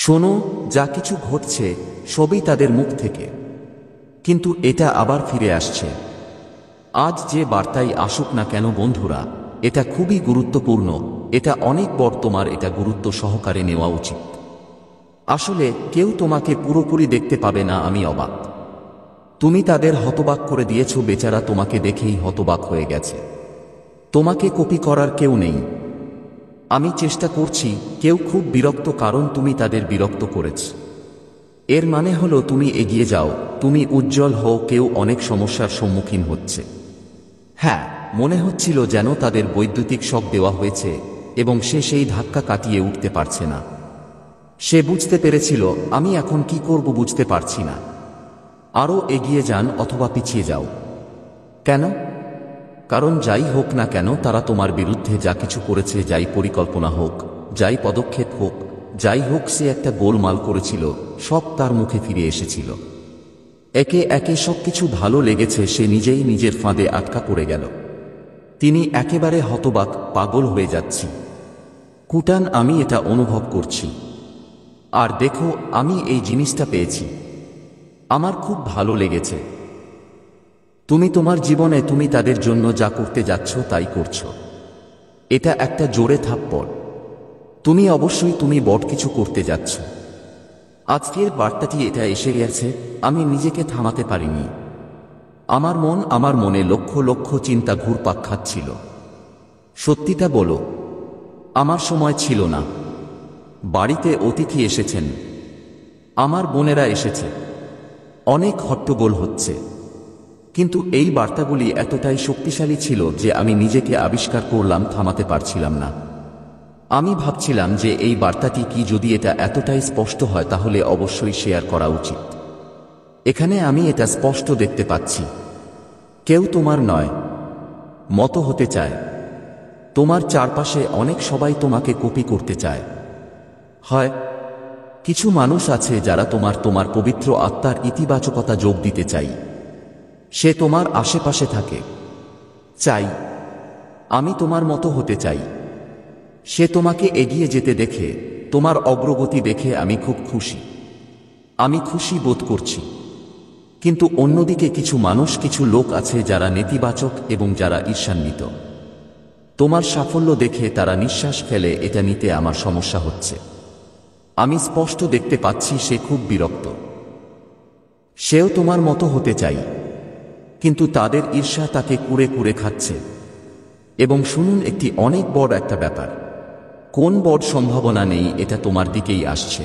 শোনো, যা কিছু ঘটছে সবই তাদের মুখ থেকে, কিন্তু এটা আবার ফিরে আসছে। আজ যে বার্তাই আসুক না কেন বন্ধুরা, এটা খুবই গুরুত্বপূর্ণ। এটা অনেক বড়, তোমার এটা গুরুত্ব সহকারে নেওয়া উচিত। আসলে কেউ তোমাকে পুরোপুরি দেখতে পাবে না। আমি অবাক। তুমি তাদের হতবাক করে দিয়েছ, বেচারা তোমাকে দেখেই হতবাক হয়ে গেছে। তোমাকে কপি করার কেউ নেই। আমি চেষ্টা করছি, কেউ খুব বিরক্ত কারণ তুমি তাদের বিরক্ত করেছ। এর মানে হলো তুমি এগিয়ে যাও, তুমি উজ্জ্বল হও। কেউ অনেক সমস্যার সম্মুখীন হচ্ছে। হ্যাঁ, মনে হচ্ছিল যেন তাদের বৈদ্যুতিক শক দেওয়া হয়েছে এবং সে সেই ধাক্কা কাটিয়ে উঠতে পারছে না। সে বুঝতে পেরেছিল, আমি এখন কি করব বুঝতে পারছি না। আরও এগিয়ে যান অথবা পিছিয়ে যাও। কেন? কারণ যাই হোক না কেন তারা তোমার বিরুদ্ধে যা কিছু করেছে, যাই পরিকল্পনা হোক, যাই পদক্ষেপ হোক, যাই হোক, সে একটা গোলমাল করেছিল, সব তার মুখে ফিরে এসেছিল। একে একে সবকিছু ভালো লেগেছে, সে নিজেই নিজের ফাঁদে আটকা পড়ে গেল। তিনি একেবারে হতবাক, পাগল হয়ে যাচ্ছি। কুটান, আমি এটা অনুভব করছি। আর দেখো, আমি এই জিনিসটা পেয়েছি। আমার খুব ভালো লেগেছে। তুমি তোমার জীবনে তুমি তাদের জন্য যা করতে যাচ্ছ তাই করছো। এটা একটা জোরে থাপ্পড়। তুমি অবশ্যই তুমি বড় কিছু করতে যাচ্ছ। আজকের বার্তাটি এটা এসে গেছে, আমি নিজেকে থামাতে পারিনি। আমার মনে লক্ষ লক্ষ চিন্তা ঘুরপাক খাচ্ছিল। সত্যিটা বলো, আমার সময় ছিল না। বাড়িতে অতিথি এসেছেন, আমার বোনেরা এসেছে, অনেক হট্টগোল হচ্ছে। কিন্তু এই বার্তাগুলি এতটাই শক্তিশালী ছিল যে আমি নিজেকে আবিষ্কার করলাম, থামাতে পারছিলাম না। আমি ভাবছিলাম যে এই বার্তাটি কি, যদি এটা এতটাই স্পষ্ট হয় তাহলে অবশ্যই শেয়ার করা উচিত। এখানে আমি এটা স্পষ্ট দেখতে পাচ্ছি, কেউ তোমার নয় মতো হতে চায়। তোমার চারপাশে অনেক সবাই তোমাকে কপি করতে চায়। হয় কিছু মানুষ আছে যারা তোমার পবিত্র আত্মার ইতিবাচকতা যোগ দিতে চাই। সে তোমার আশেপাশে থাকে। চাই আমি তোমার মতো হতে চাই। সে তোমাকে এগিয়ে যেতে দেখে, তোমার অগ্রগতি দেখে আমি খুব খুশি। আমি খুশি বোধ করছি। কিন্তু অন্যদিকে কিছু মানুষ, কিছু লোক আছে যারা নেতিবাচক এবং যারা ঈর্ষান্বিত। তোমার সাফল্য দেখে তারা নিঃশ্বাস ফেলে, এটা নিতে আমার সমস্যা হচ্ছে। আমি স্পষ্ট দেখতে পাচ্ছি সে খুব বিরক্ত। সেও তোমার মতো হতে চাই, কিন্তু তাদের ঈর্ষা তাকে কুরে কুরে খাচ্ছে। এবং শুনুন, একটি অনেক বড় একটা ব্যাপার। কোন বড় সম্ভাবনা নেই এটা তোমার দিকেই আসছে।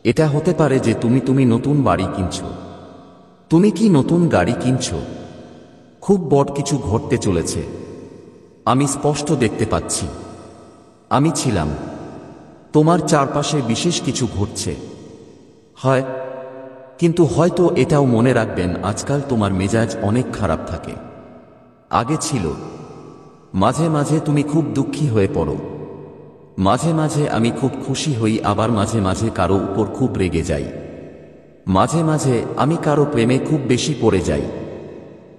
এটা হতে পারে যে তুমি নতুন বাড়ি কিনছো। তুমি কি নতুন গাড়ি কিনছো? খুব বড় কিছু ঘটতে চলেছে। আমি স্পষ্ট দেখতে পাচ্ছি। আমি ছিলাম। তোমার চারপাশে বিশেষ কিছু ঘটছে। হয়, কিন্তু হয়তো এটাও মনে রাখবেন, আজকাল তোমার মেজাজ অনেক খারাপ থাকে। আগে ছিল। মাঝে মাঝে তুমি খুব দুঃখী হয়ে পড়ো। মাঝে মাঝে আমি খুব খুশি হই, আবার মাঝে মাঝে কারো উপর খুব রেগে যাই। মাঝে মাঝে আমি কারো প্রেমে খুব বেশি পড়ে যাই।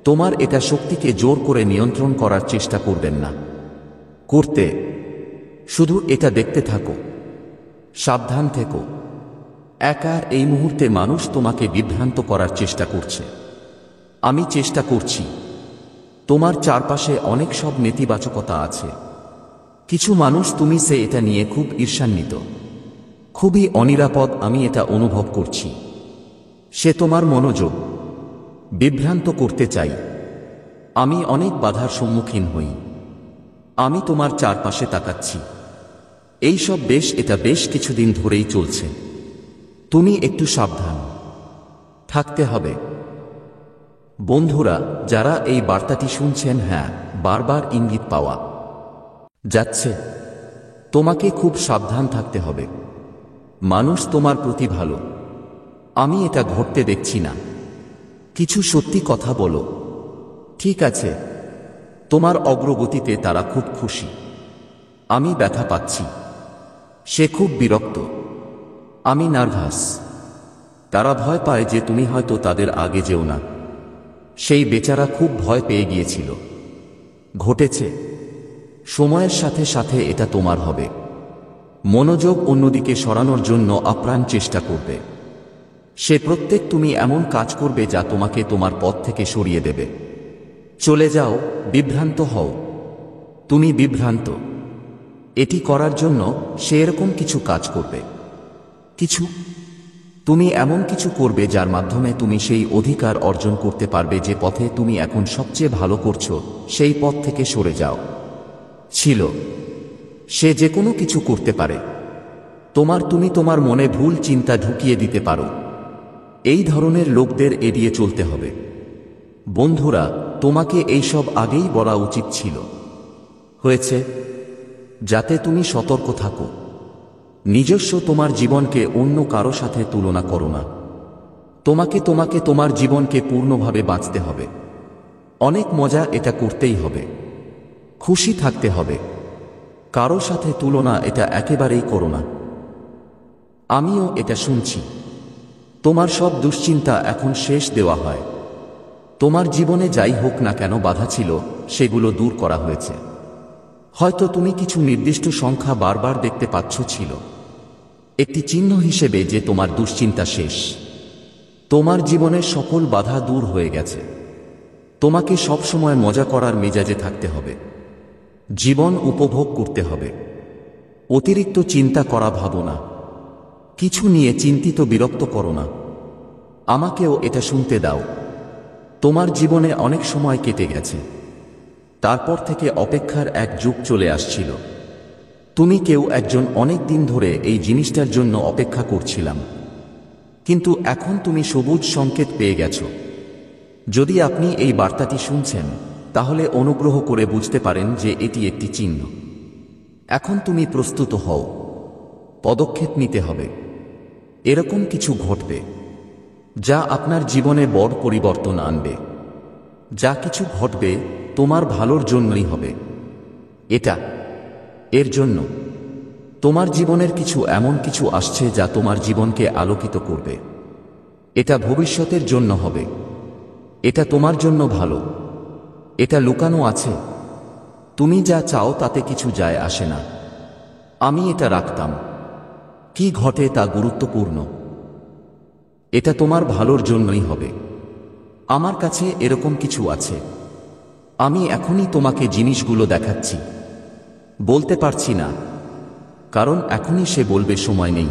তোমার এটা শক্তিকে জোর করে নিয়ন্ত্রণ করার চেষ্টা করবেন না। করতে শুধু এটা দেখতে থাকো। সাবধান থেকো। একা এই মুহূর্তে মানুষ তোমাকে বিভ্রান্ত করার চেষ্টা করছে। আমি চেষ্টা করছি। তোমার চারপাশে অনেক সব নেতিবাচকতা আছে। কিছু মানুষ, তুমি সে এটা নিয়ে খুব ঈর্ষান্বিত, খুবই অনিরাপদ। আমি এটা অনুভব করছি। সে তোমার মনোযোগ বিভ্রান্ত করতে চাই। আমি অনেক বাধার সম্মুখীন হই। আমি তোমার চারপাশে তাকাচ্ছি। এটা বেশ কিছুদিন ধরেই চলছে। তুমি একটু সাবধান থাকতে হবে। বন্ধুরা, যারা এই বার্তাটি শুনছেন, হ্যাঁ, বারবার ইঙ্গিত পাওয়া যাচ্ছে। তোমাকে খুব সাবধান থাকতে হবে। মানুষ তোমার প্রতি ভালো। আমি এটা ঘটতে দেখছি না। কিছু সত্যি কথা বলো। ঠিক আছে, তোমার অগ্রগতিতে তারা খুব খুশি। আমি ব্যথা পাচ্ছি। সে খুব বিরক্ত। আমি নার্ভাস। তারা ভয় পায় যে তুমি হয়তো তাদের আগে যেও না। সেই বেচারা খুব ভয় পেয়ে গিয়েছিল। ঘটেছে। সময়ের সাথে সাথে এটা তোমার হবে। মনোযোগ অন্যদিকে সরানোর জন্য আপ্রাণ চেষ্টা করবে। সে প্রত্যেক তুমি এমন কাজ করবে যা তোমাকে তোমার পথ থেকে সরিয়ে দেবে। চলে যাও, বিভ্রান্ত হও। তুমি বিভ্রান্ত। এটি করার জন্য সে এরকম কিছু কাজ করবে। তুমি এমন কিছু করবে যার মাধ্যমে তুমি সেই অধিকার অর্জন করতে পারবে যে পথে তুমি এখন সবচেয়ে ভালো করছো, সেই পথ থেকে সরে যাও। সে যে কোনো কিছু করতে পারে। তুমি তোমার মনে ভুল চিন্তা ঢুকিয়ে দিতে পারো। এই ধরনের লোকদের এড়িয়ে চলতে হবে। বন্ধুরা, তোমাকে এইসব আগেই বলা উচিত ছিল। হয়েছে, যাতে তুমি সতর্ক থাকো। নিজস্ব তোমার জীবনকে অন্য কারো সাথে তুলনা করো না। তোমাকে তোমার জীবনকে পূর্ণভাবে বাঁচতে হবে। অনেক মজা এটা করতেই হবে। খুশি থাকতে হবে। কারো সাথে তুলনা এটা একেবারেই করো না। আমিও এটা শুনছি। তোমার সব দুশ্চিন্তা এখন শেষ দেওয়া হয়। তোমার জীবনে যাই হোক না কেন বাধা ছিল, সেগুলো দূর করা হয়েছে। হয়তো তুমি কিছু নির্দিষ্ট সংখ্যা বারবার দেখতে পাচ্ছ, ছিল একটি চিহ্ন হিসেবে যে তোমার দুশ্চিন্তা শেষ। তোমার জীবনের সকল বাধা দূর হয়ে গেছে। তোমাকে সবসময় মজা করার মেজাজে থাকতে হবে। জীবন উপভোগ করতে হবে। অতিরিক্ত চিন্তা করা ভাবো না। কিছু নিয়ে চিন্তিত বিরক্ত করো না। আমাকেও এটা শুনতে দাও। তোমার জীবনে অনেক সময় কেটে গেছে। তারপর থেকে অপেক্ষার এক যুগ চলে আসছিল। তুমি কেউ একজন অনেক দিন ধরে এই জিনিসটার জন্য অপেক্ষা করছিলাম, কিন্তু এখন তুমি সবুজ সংকেত পেয়ে গেছো। যদি আপনি এই বার্তাটি শুনছেন, তাহলে অনুগ্রহ করে বুঝতে পারেন যে এটি একটি চিহ্ন। এখন তুমি প্রস্তুত হও। পদক্ষেপ নিতে হবে। এরকম কিছু ঘটবে যা আপনার জীবনে বড় পরিবর্তন আনবে। যা কিছু ঘটবে তোমার ভালোর জন্যই হবে। এর জন্য তোমার জীবনের কিছু এমন কিছু আসছে যা তোমার জীবনকে আলোকিত করবে। এটা ভবিষ্যতের জন্য হবে। এটা তোমার জন্য ভালো। এটা লুকানো আছে। তুমি যা চাও তাতে কিছু যায় আসে না। আমি এটা রাখতাম। কি ঘটে তা গুরুত্বপূর্ণ। এটা তোমার ভালোর জন্যই হবে। আমার কাছে এরকম কিছু আছে। আমি এখনই তোমাকে জিনিসগুলো দেখাচ্ছি। বলতে পারছি না, কারণ এখনই সে বলবে সময় নেই।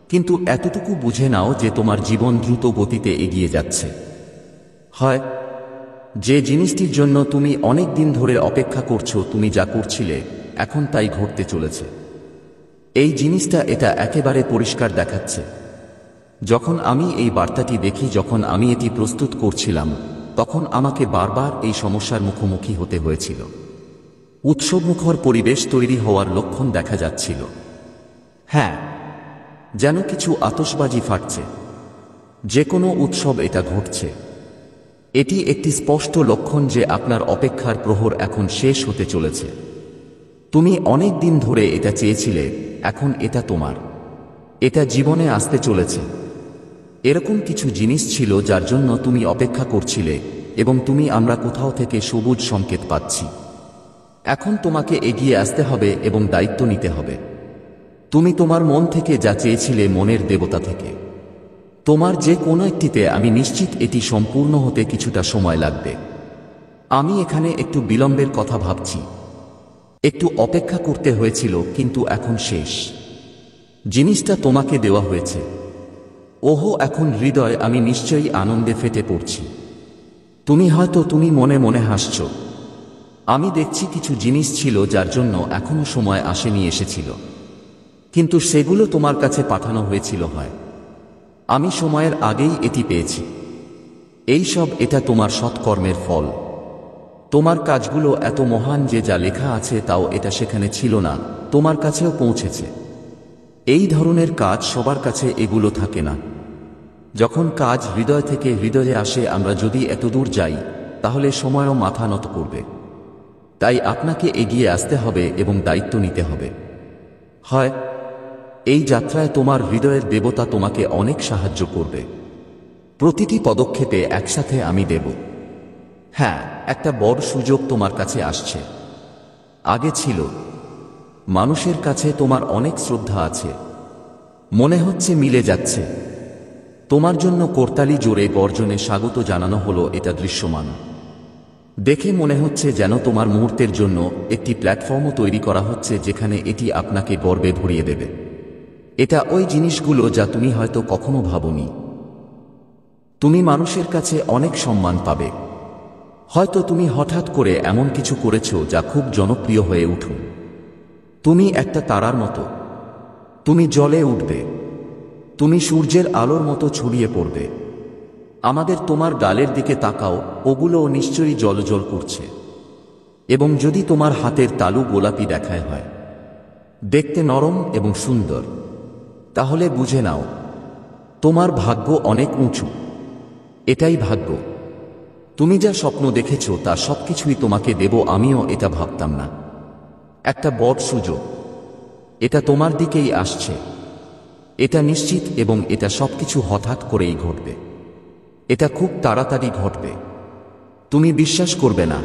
কিন্তু এতটুকু বুঝে নাও যে তোমার জীবন দ্রুত গতিতে এগিয়ে যাচ্ছে। হয় যে জিনিসটির জন্য তুমি অনেক দিন ধরে অপেক্ষা করছো, তুমি যা করছিলে, এখন তাই ঘটতে চলেছে। এই জিনিসটা এটা একেবারে পরিষ্কার দেখাচ্ছে। যখন আমি এই বার্তাটি দেখি, যখন আমি এটি প্রস্তুত করছিলাম, তখন আমাকে বারবার এই সমস্যার মুখোমুখি হতে হয়েছিল। উৎসবমুখর পরিবেশ তৈরি হওয়ার লক্ষণ দেখা যাচ্ছিল। হ্যাঁ, যেন কিছু আতশবাজি ফাটছে। যে কোনো উৎসব এটা ঘটছে। এটি একটি স্পষ্ট লক্ষণ যে আপনার অপেক্ষার প্রহর এখন শেষ হতে চলেছে। তুমি অনেক দিন ধরে এটা চেয়েছিলে, এখন এটা তোমার। এটা জীবনে আসতে চলেছে। এরকম কিছু জিনিস ছিল যার জন্য তুমি অপেক্ষা করছিলে, এবং আমরা কোথাও থেকে সবুজ সংকেত পাচ্ছি। এখন তোমাকে এগিয়ে আসতে হবে এবং দায়িত্ব নিতে হবে। তুমি তোমার মন থেকে যা চেয়েছিলে, মনের দেবতা থেকে। তোমার যে কোনো একটিতে আমি নিশ্চিত এটি সম্পূর্ণ হতে কিছুটা সময় লাগবে। আমি এখানে একটু বিলম্বের কথা ভাবছি। একটু অপেক্ষা করতে হয়েছিল, কিন্তু এখন শেষ। জিনিসটা তোমাকে দেওয়া হয়েছে। ওহো, এখন হৃদয় আমি নিশ্চয়ই আনন্দে ফেটে পড়ছি। তুমি মনে মনে হাসছ। আমি দেখছি কিছু জিনিস ছিল যার জন্য এখনো সময় আসেনি, এসেছিল, কিন্তু সেগুলো তোমার কাছে পাঠানো হয়েছিল। হয় আমি সময়ের আগেই এটি পেয়েছি। এটা তোমার সৎকর্মের ফল। তোমার কাজগুলো এত মহান যে যা লেখা আছে তাও এটা সেখানে ছিল না, তোমার কাছেও পৌঁছেছে। এই ধরনের কাজ সবার কাছে এগুলো থাকে না। যখন কাজ হৃদয় থেকে হৃদয়ে আসে, আমরা যদি এতদূর যাই, তাহলে সময়ও মাথা নত করবে। তাই আপনাকে এগিয়ে আসতে হবে এবং দায়িত্ব নিতে হবে। হয় এই যাত্রায় তোমার হৃদয়ের দেবতা তোমাকে অনেক সাহায্য করবে। প্রতিটি পদক্ষেপে একসাথে আমি দেব। হ্যাঁ, একটা বড় সুযোগ তোমার কাছে আসছে। আগে ছিল, মানুষের কাছে তোমার অনেক শ্রদ্ধা আছে, মনে হচ্ছে মিলে যাচ্ছে। তোমার জন্য করতালি জোরে গর্জনে স্বাগত জানানো হলো, এটা দৃশ্যমান। দেখে মনে হচ্ছে যেন তোমার মুহূর্তের জন্য একটি প্ল্যাটফর্মও তৈরি করা হচ্ছে যেখানে এটি আপনাকে গর্বে ভরিয়ে দেবে। এটা ওই জিনিসগুলো যা তুমি হয়তো কখনো ভাবনি। তুমি মানুষের কাছে অনেক সম্মান পাবে। হয়তো তুমি হঠাৎ করে এমন কিছু করেছো যা খুব জনপ্রিয় হয়ে উঠুন। তুমি একটা তারার মতো, তুমি জ্বলে উঠবে, তুমি সূর্যের আলোর মতো ছড়িয়ে পড়বে। আমাদের তোমার গালের দিকে তাকাও, ওগুলোও নিশ্চয়ই জ্বলজ্বল করছে। এবং যদি তোমার হাতের তালু গোলাপি দেখায় হয়, দেখতে নরম এবং সুন্দর, তাহলে বুঝে নাও তোমার ভাগ্য অনেক উঁচু। এটাই ভাগ্য। তুমি যা স্বপ্ন দেখেছ তা সবকিছুই তোমাকে দেব। আমিও এটা ভাবতাম না। একটা বড় সুযোগ, এটা তোমার দিকেই আসছে। এটা নিশ্চিত, এবং এটা সবকিছু হঠাৎ করেই ঘটবে। এটা খুব তাড়াতাড়ি ঘটবে। তুমি বিশ্বাস করবে না।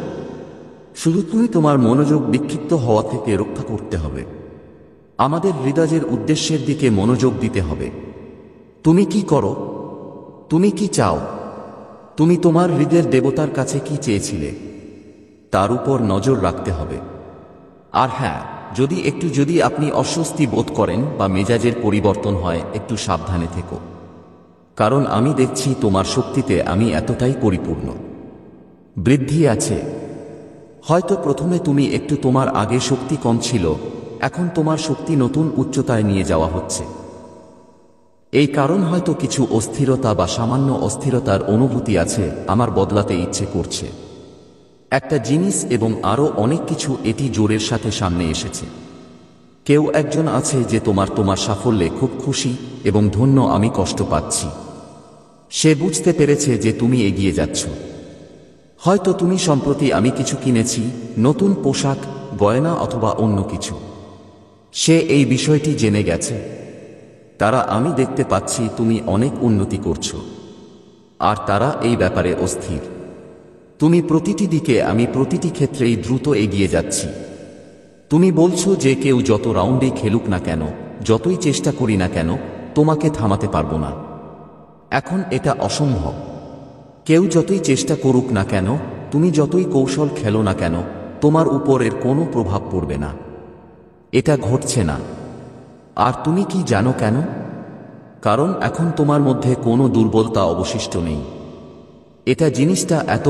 শুধু তুমি তোমার মনোযোগ বিক্ষিপ্ত হওয়া থেকে রক্ষা করতে হবে। আমাদের হৃদয়ের উদ্দেশ্যের দিকে মনোযোগ দিতে হবে। তুমি কি করো? তুমি কি চাও? তুমি তোমার হৃদয়ের দেবতার কাছে কি চেয়েছিলে তার উপর নজর রাখতে হবে। আর হ্যাঁ, যদি আপনি অস্বস্তি বোধ করেন বা মেজাজের পরিবর্তন হয়, একটু সাবধানে থেকো। কারণ আমি দেখছি তোমার শক্তিতে আমি এতটাই পরিপূর্ণ। বৃদ্ধি আছে। হয়তো প্রথমে তুমি একটু তোমার আগে শক্তি কম ছিল, এখন তোমার শক্তি নতুন উচ্চতায় নিয়ে যাওয়া হচ্ছে। এই কারণ হয়তো কিছু অস্থিরতা বা সামান্য অস্থিরতার অনুভূতি আছে, আমার বদলাতে ইচ্ছে করছে একটা জিনিস এবং আরও অনেক কিছু। এটি জোরের সাথে সামনে এসেছে। কেউ একজন আছে যে তোমার সাফল্যে খুব খুশি এবং ধন্য। আমি কষ্ট পাচ্ছি। সে বুঝতে পেরেছে যে তুমি এগিয়ে যাচ্ছ। হয়তো তুমি সম্প্রতি আমি কিছু কিনেছি, নতুন পোশাক, গয়না অথবা অন্য কিছু। সে এই বিষয়টি জেনে গেছে। তারা আমি দেখতে পাচ্ছি তুমি অনেক উন্নতি করছো, আর তারা এই ব্যাপারে অস্থির। তুমি প্রতিটি দিকে, আমি প্রতিটি ক্ষেত্রেই দ্রুত এগিয়ে যাচ্ছি। তুমি বলছো যে কেউ যত রাউন্ডেই খেলুক না কেন, যতই চেষ্টা করি না কেন, তোমাকে থামাতে পারবো না। এখন এটা অসম্ভব। কেউ যতই চেষ্টা করুক না কেন, তুমি যতই কৌশল খেলো না কেন, তোমার উপর এর কোনো প্রভাব পড়বে না। এটা ঘটছে না। আর তুমি কি জানো কেন? কারণ এখন তোমার মধ্যে কোনো দুর্বলতা অবশিষ্ট নেই। এটা জিনিসটা এত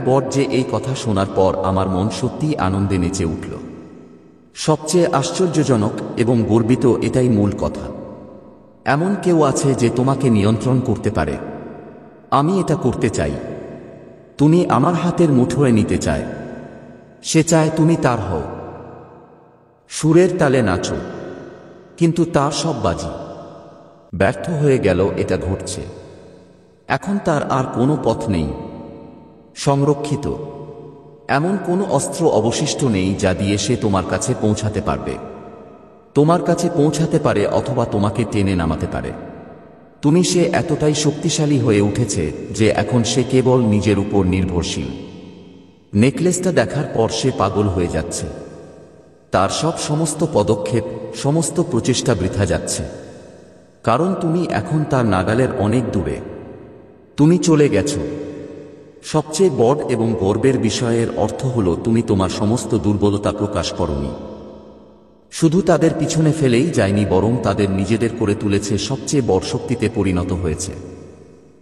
বড় যে এই কথা শোনার পর আমার মন সত্যিই আনন্দে নেচে উঠল। সবচেয়ে আশ্চর্যজনক এবং গর্বিত এটাই মূল কথা। এমন কেউ আছে যে তোমাকে নিয়ন্ত্রণ করতে পারে। আমি এটা করতে চাই। তুমি আমার হাতের মুঠোয় নিতে চায়। সে চায় তুমি তার হও। সুরের তালে নাচো। কিন্তু তার সব বাজি ব্যর্থ হয়ে গেল। এটা ঘটছে। এখন তার আর কোনো পথ নেই। সংরক্ষিত এমন কোনো অস্ত্র অবশিষ্ট নেই যা দিয়ে সে তোমার কাছে পৌঁছাতে পারবে। তোমার কাছে পৌঁছাতে পারে অথবা তোমাকে টেনে নামাতে পারে। তুমি সে এতটাই শক্তিশালী হয়ে উঠেছে যে এখন সে কেবল নিজের উপর নির্ভরশীল। নেকলেসটা দেখার পর সে পাগল হয়ে যাচ্ছে। তার সমস্ত পদক্ষেপ, সমস্ত প্রচেষ্টা বৃথা যাচ্ছে। কারণ তুমি এখন তার নাগালের অনেক দূরে। তুমি চলে গেছো। সবচেয়ে বড় এবং গর্বের বিষয়ের অর্থ হলো তুমি তোমার সমস্ত দুর্বলতা প্রকাশ করনি। শুধু তাদের পিছনে ফেলেই যায়নি, বরং তাদের নিজেদের করে তুলেছে, সবচেয়ে বড় শক্তিতে পরিণত হয়েছে।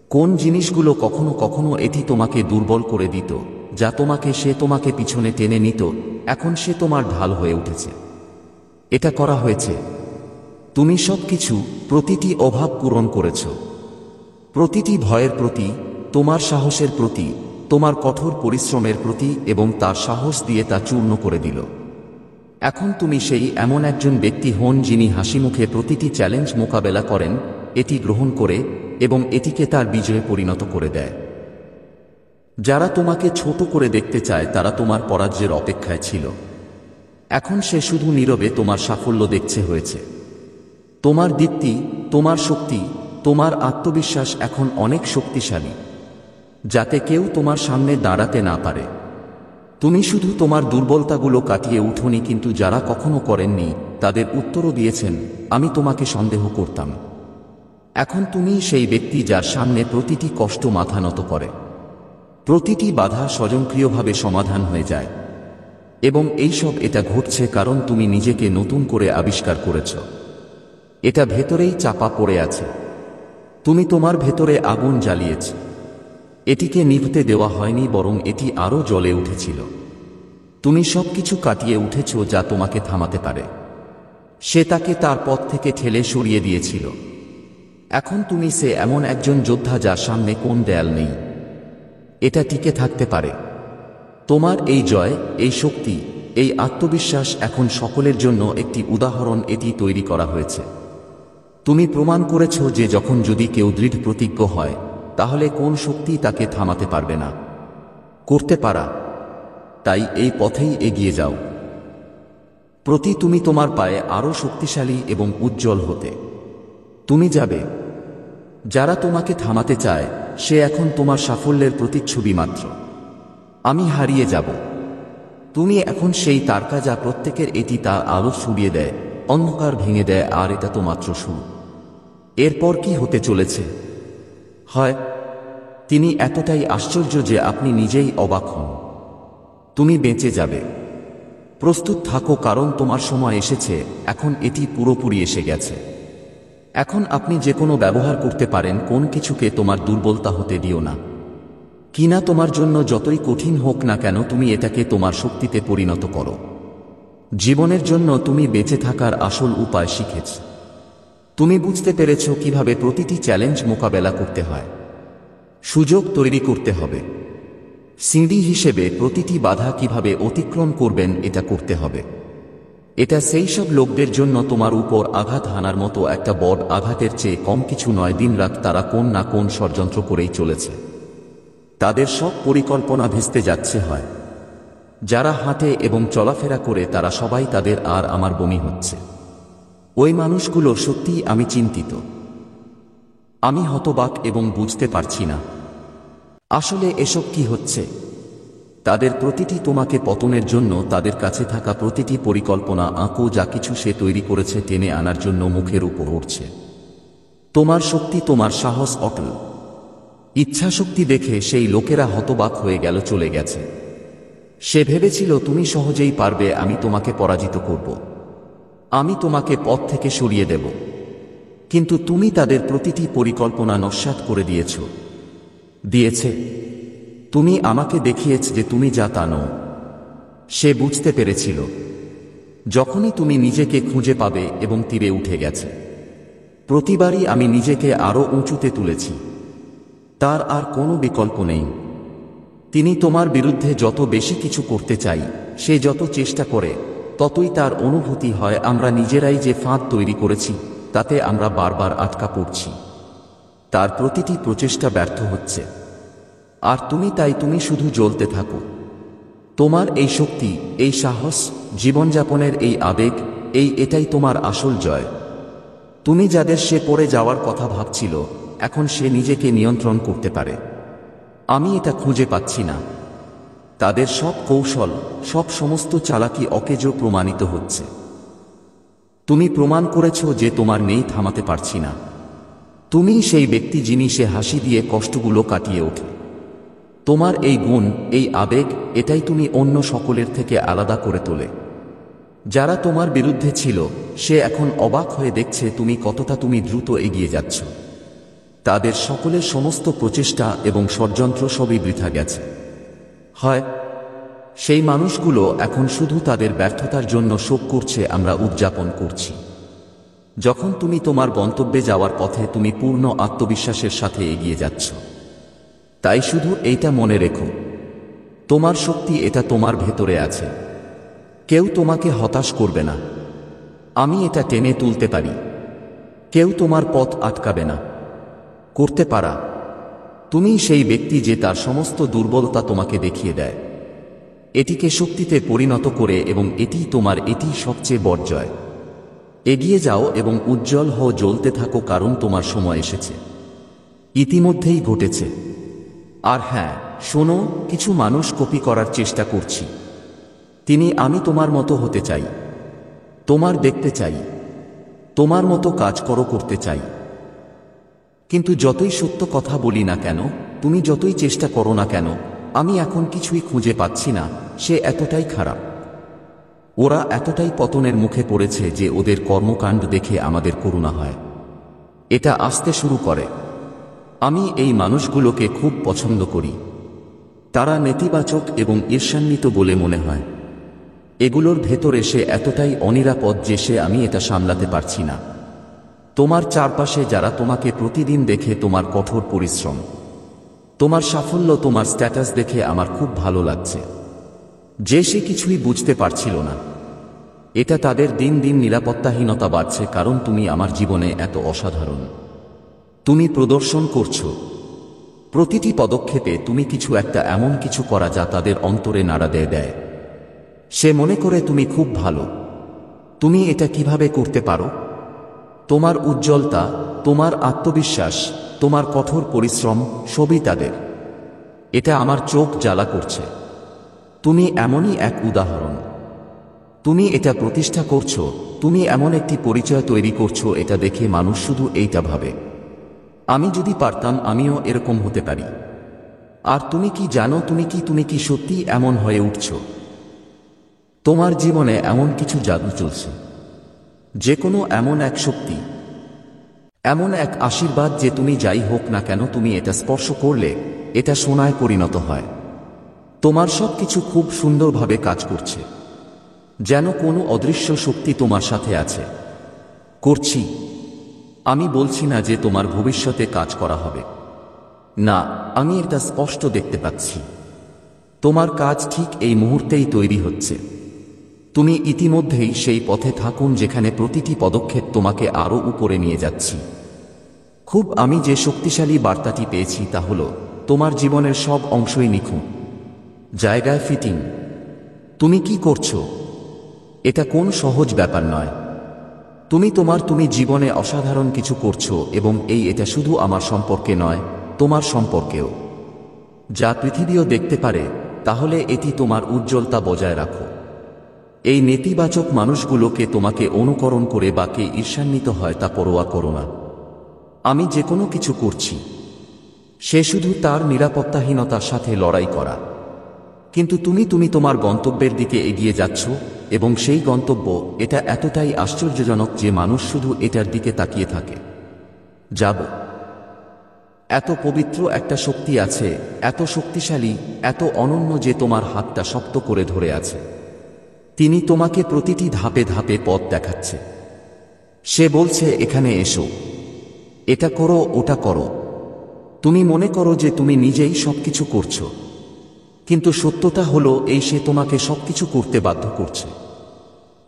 কোন জিনিসগুলো কখনো কখনো এটি তোমাকে দুর্বল করে দিত, যা তোমাকে পিছনে টেনে নিত, এখন সে তোমার ঢাল হয়ে উঠেছে। এটা করা হয়েছে। তুমি সবকিছু, প্রতিটি অভাব পূরণ করেছ। প্রতিটি ভয়ের প্রতি, তোমার সাহসের প্রতি, তোমার কঠোর পরিশ্রমের প্রতি, এবং তার সাহস দিয়ে তা চূর্ণ করে দিল। এখন তুমি সেই এমন একজন ব্যক্তি হন যিনি হাসিমুখে প্রতিটি চ্যালেঞ্জ মোকাবেলা করেন, এটি গ্রহণ করে এবং এটিকে তার বিজয়ে পরিণত করে দেয়। যারা তোমাকে ছোট করে দেখতে চায় তারা তোমার পরাজয়ের অপেক্ষায় ছিল। এখন সে শুধু নীরবে তোমার সাফল্য দেখছে হয়েছে। তোমার দীপ্তি, তোমার শক্তি, তোমার আত্মবিশ্বাস এখন অনেক শক্তিশালী, যাতে কেউ তোমার সামনে দাঁড়াতে না পারে। তুমি শুধু তোমার দুর্বলতাগুলো কাটিয়ে উঠোনি, কিন্তু যারা কখনো করেননি তাদের উত্তরও দিয়েছেন, আমি তোমাকে সন্দেহ করতাম। এখন তুমি সেই ব্যক্তি যার সামনে প্রতিটি কষ্ট মাথা নত করে, প্রতিটি বাধা স্বয়ংক্রিয়ভাবে সমাধান হয়ে যায়। এবং এটা ঘটছে কারণ তুমি নিজেকে নতুন করে আবিষ্কার করেছ। এটা ভেতরেই চাপা পড়ে আছে। তুমি তোমার ভেতরে আগুন জ্বালিয়েছ, এটিকে নিভতে দেওয়া হয়নি, বরং এটি আরও জ্বলে উঠেছিল। তুমি সবকিছু কাটিয়ে উঠেছ যা তোমাকে থামাতে পারে। সে তাকে তার পথ থেকে ঠেলে সরিয়ে দিয়েছিল। এখন তুমি এমন একজন যোদ্ধা যার সামনে কোন দেয়াল নেই। এটা টিকে থাকতে পারে। তোমার এই জয়, এই শক্তি, এই আত্মবিশ্বাস এখন সকলের জন্য একটি উদাহরণ। এটি তৈরি করা হয়েছে। তুমি প্রমাণ করেছ যে যদি কেউ দৃঢ় প্রতিজ্ঞ হয়, তাহলে কোন শক্তি তাকে থামাতে পারবে না। করতে পারা। তাই এই পথেই এগিয়ে যাও। তুমি তোমার পায়ে আরও শক্তিশালী এবং উজ্জ্বল হতে তুমি যাবে। যারা তোমাকে থামাতে চায়, সে এখন তোমার সাফল্যের প্রতিচ্ছবি মাত্র। আমি হারিয়ে যাব। তুমি এখন সেই তারকা যা প্রত্যেকের এটি তার আলো ছড়িয়ে দেয়, অন্ধকার ভেঙে দেয়, আর এটা তো মাত্র শুরু। এরপর কি হতে চলেছে হয় তিনি এতটাই আশ্চর্য যে আপনি নিজেই অবাক হন। তুমি বেঁচে যাবে। প্রস্তুত থাকো, কারণ তোমার সময় এসেছে। এখন এটি পুরোপুরি এসে গেছে। এখন আপনি যে কোনো ব্যবহার করতে পারেন। কোন কিছুকে তোমার দুর্বলতা হতে দিও না। কিনা তোমার জন্য যতই কঠিন হোক না কেন, তুমি এটাকে তোমার শক্তিতে পরিণত করো। জীবনের জন্য তুমি বেঁচে থাকার আসল উপায় শিখেছ। তুমি বুঝতে পেরেছ কিভাবে প্রতিটি চ্যালেঞ্জ মোকাবেলা করতে হয়, সুযোগ তৈরি করতে হবে। সিঁড়ি হিসেবে প্রতিটি বাধা কিভাবে অতিক্রম করবেন এটা করতে হবে। এটা সেই সব লোকদের জন্য তোমার উপর আঘাত হানার মতো একটা বড় আঘাতের চেয়ে কম কিছু নয়। দিনরাত তারা কোন না কোন ষড়যন্ত্র করেই চলেছে। তাদের সব পরিকল্পনা ভেস্তে যাচ্ছে হয়। যারা হাঁটে এবং চলাফেরা করে তারা সবাই তাদের আর আমার বমি হচ্ছে। ওই মানুষগুলো সত্যিই আমি চিন্তিত। আমি হতবাক এবং বুঝতে পারছি না আসলে এসব কি হচ্ছে। তাদের প্রতিটি তোমাকে পতনের জন্য। তাদের কাছে থাকা প্রতিটি পরিকল্পনা আঁকো যা কিছু সে তৈরি করেছে টেনে আনার জন্য মুখের উপর উঠছে। তোমার শক্তি, তোমার সাহস অটল। ইচ্ছাশক্তি দেখে সেই লোকেরা হতবাক হয়ে গেল, চলে গেছে। সে ভেবেছিল তুমি সহজেই পারবে। আমি তোমাকে পরাজিত করব, আমি তোমাকে পথ থেকে সরিয়ে দেব। কিন্তু তুমি তাদের প্রতিটি পরিকল্পনা নস্যাৎ করে দিয়েছে। তুমি আমাকে দেখিয়েছ যে তুমি যা তা নও। সে বুঝতে পেরেছিল যখনই তুমি নিজেকে খুঁজে পাবে এবং তীরে উঠে গেছে। প্রতিবারই আমি নিজেকে আরো উঁচুতে তুলেছি। তার আর কোনো বিকল্প নেই। তিনি তোমার বিরুদ্ধে যত বেশি কিছু করতে চাই, সে যত চেষ্টা করে, ততই তার অনুভূতি হয় আমরা নিজেরাই যে ফাঁদ তৈরি করেছি, তাতে আমরা বারবার আটকা পড়ছি। তার প্রতিটি প্রচেষ্টা ব্যর্থ হচ্ছে। আর তুমি শুধু জ্বলতে থাকো। তোমার এই শক্তি, এই সাহস, জীবনযাপনের এই আবেগ, এটাই তোমার আসল জয়। তুমি যাদের সে পড়ে যাওয়ার কথা ভাবছিল, এখন সে নিজেকে নিয়ন্ত্রণ করতে পারে। আমি এটা খুঁজে পাচ্ছি না। তাদের সব কৌশল, সমস্ত চালাকি অকেজো প্রমাণিত হচ্ছে। তুমি প্রমাণ করেছ যে তোমার নেই, থামাতে পারছি না। তুমি সেই ব্যক্তি যিনি সে হাসি দিয়ে কষ্টগুলো কাটিয়ে ওঠে। তোমার এই গুণ, এই আবেগ, এটাই তুমি অন্য সকলের থেকে আলাদা করে তোলে। যারা তোমার বিরুদ্ধে ছিল, সে এখন অবাক হয়ে দেখছে কতটা তুমি দ্রুত এগিয়ে যাচ্ছ। তাদের সকলের সমস্ত প্রচেষ্টা এবং ষড়যন্ত্র সবই বৃথা গেছে। হয় সেই মানুষগুলো এখন শুধু তাদের ব্যর্থতার জন্য শোক করছে, আমরা উদযাপন করছি। যখন তুমি তোমার গন্তব্যে যাওয়ার পথে তুমি পূর্ণ আত্মবিশ্বাসের সাথে এগিয়ে যাচ্ছ। তাই শুধু এইটা মনে রেখো, তোমার শক্তি এটা তোমার ভেতরে আছে। কেউ তোমাকে হতাশ করবে না। আমি এটা টেনে তুলতে পারি। কেউ তোমার পথ আটকাবে না। করতে পারা তুমি সেই ব্যক্তি যে তার সমস্ত দুর্বলতা তোমাকে দেখিয়ে দেয়, এটিকে শক্তিতে পরিণত করে, এবং এটিই সবচেয়ে বড় জয়। এগিয়ে যাও এবং উজ্জ্বল হও, জ্বলতে থাকো, কারণ তোমার সময় এসেছে। ইতিমধ্যেই ঘটেছে। আর হ্যাঁ, শোনো, কিছু মানুষ কপি করার চেষ্টা করছি। আমি তোমার মতো হতে চাই, তোমার দেখতে চাই, তোমার মতো কাজ করতে চাই। কিন্তু যতই সত্য কথা বলি না কেন, তুমি যতই চেষ্টা করো না কেন, আমি এখন কিছুই খুঁজে পাচ্ছি না। সে এতটাই খারাপ, ওরা এতটাই পতনের মুখে পড়েছে যে ওদের কর্মকাণ্ড দেখে আমাদের করুণা হয়। এটা আসতে শুরু করে। আমি এই মানুষগুলোকে খুব পছন্দ করি। তারা নেতিবাচক এবং ঈর্ষান্বিত বলে মনে হয়। এগুলোর ভেতরে সে এতটাই অনিরাপদ যে আমি এটা সামলাতে পারছি না। তোমার চারপাশে যারা তোমাকে প্রতিদিন দেখে, তোমার কঠোর পরিশ্রম, তোমার সাফল্য, তোমার স্ট্যাটাস দেখে আমার খুব ভালো লাগছে। সে কিছুই বুঝতে পারছিল না। এটা তাদের দিন দিন নিরাপত্তাহীনতা বাড়ছে, কারণ তুমি আমার জীবনে এত অসাধারণ। তুমি প্রদর্শন করছো প্রতিটি পদক্ষেপে, তুমি কিছু একটা এমন কিছু করা যা তাদের অন্তরে নাড়া দেয়। সে মনে করে তুমি খুব ভালো। তুমি এটা কিভাবে করতে পারো? তোমার উজ্জ্বলতা, তোমার আত্মবিশ্বাস, তোমার কঠোর পরিশ্রম সবই তাদের। এটা আমার চোখ জ্বালা করছে। তুমি এমনই এক উদাহরণ। তুমি এটা প্রতিষ্ঠা করছো, তুমি এমন একটি পরিচয় তৈরি করছো, এটা দেখে মানুষ শুধু এইটা ভাবে, আমি যদি পারতাম আমিও এরকম হতে পারি। আর তুমি কি জানো, তুমি কি সত্যি এমন হয়ে উঠছো? তোমার জীবনে এমন কিছু জাদু চলছে, যে কোনো এমন এক শক্তি, এমন এক আশীর্বাদ যে তুমি যাই হোক না কেন, তুমি এটা স্পর্শ করলে এটা সোনায় পরিণত হয়। তোমার সবকিছু খুব সুন্দরভাবে কাজ করছে, যেন কোনো অদৃশ্য শক্তি তোমার সাথে আছে। করছি। আমি বলছি না যে তোমার ভবিষ্যতে কাজ করা হবে না, আমি এটা স্পষ্ট দেখতে পাচ্ছি। তোমার কাজ ঠিক এই মুহূর্তেই তৈরি হচ্ছে। তুমি ইতিমধ্যেই সেই পথে থাকুন যেখানে প্রতিটি পদক্ষেপ তোমাকে আরো উপরে নিয়ে যাচ্ছি। আমি যে শক্তিশালী বার্তাটি পেয়েছি তা হলো, তোমার জীবনের সব অংশই নিখুঁত, জায়গায় ফিটিং। তুমি কি করছো? এটা কোন সহজ ব্যাপার নয়। তুমি জীবনে অসাধারণ কিছু করছো, এবং এটা শুধু আমার সম্পর্কে নয়, তোমার সম্পর্কেও। যা পৃথিবীও দেখতে পারে, তাহলে এটি তোমার উজ্জ্বলতা বজায় রাখো। এই নেতিবাচক মানুষগুলোকে তোমাকে অনুকরণ করে বা কে ঈর্ষান্বিত হয় তা পরোয়া করো না। আমি যে কোনো কিছু করছি, সে শুধু তার নিরাপত্তাহীনতার সাথে লড়াই করা। কিন্তু তুমি তোমার গন্তব্যের দিকে এগিয়ে যাচ্ছ, এবং সেই গন্তব্য এটা এতটাই আশ্চর্যজনক যে মানুষ শুধু এটার দিকে তাকিয়ে থাকে। যাব। এত পবিত্র একটা শক্তি আছে, এত শক্তিশালী, এত অনন্য যে তোমার হাতটা শক্ত করে ধরে আছে। তিনি তোমাকে প্রতিটি ধাপে ধাপে পথ দেখাচ্ছে। সে বলছে, এখানে এসো, এটা করো, ওটা করো। তুমি মনে করো যে তুমি নিজেই সবকিছু করছো, কিন্তু সত্যতা হলো সে তোমাকে সবকিছু করতে বাধ্য করছে।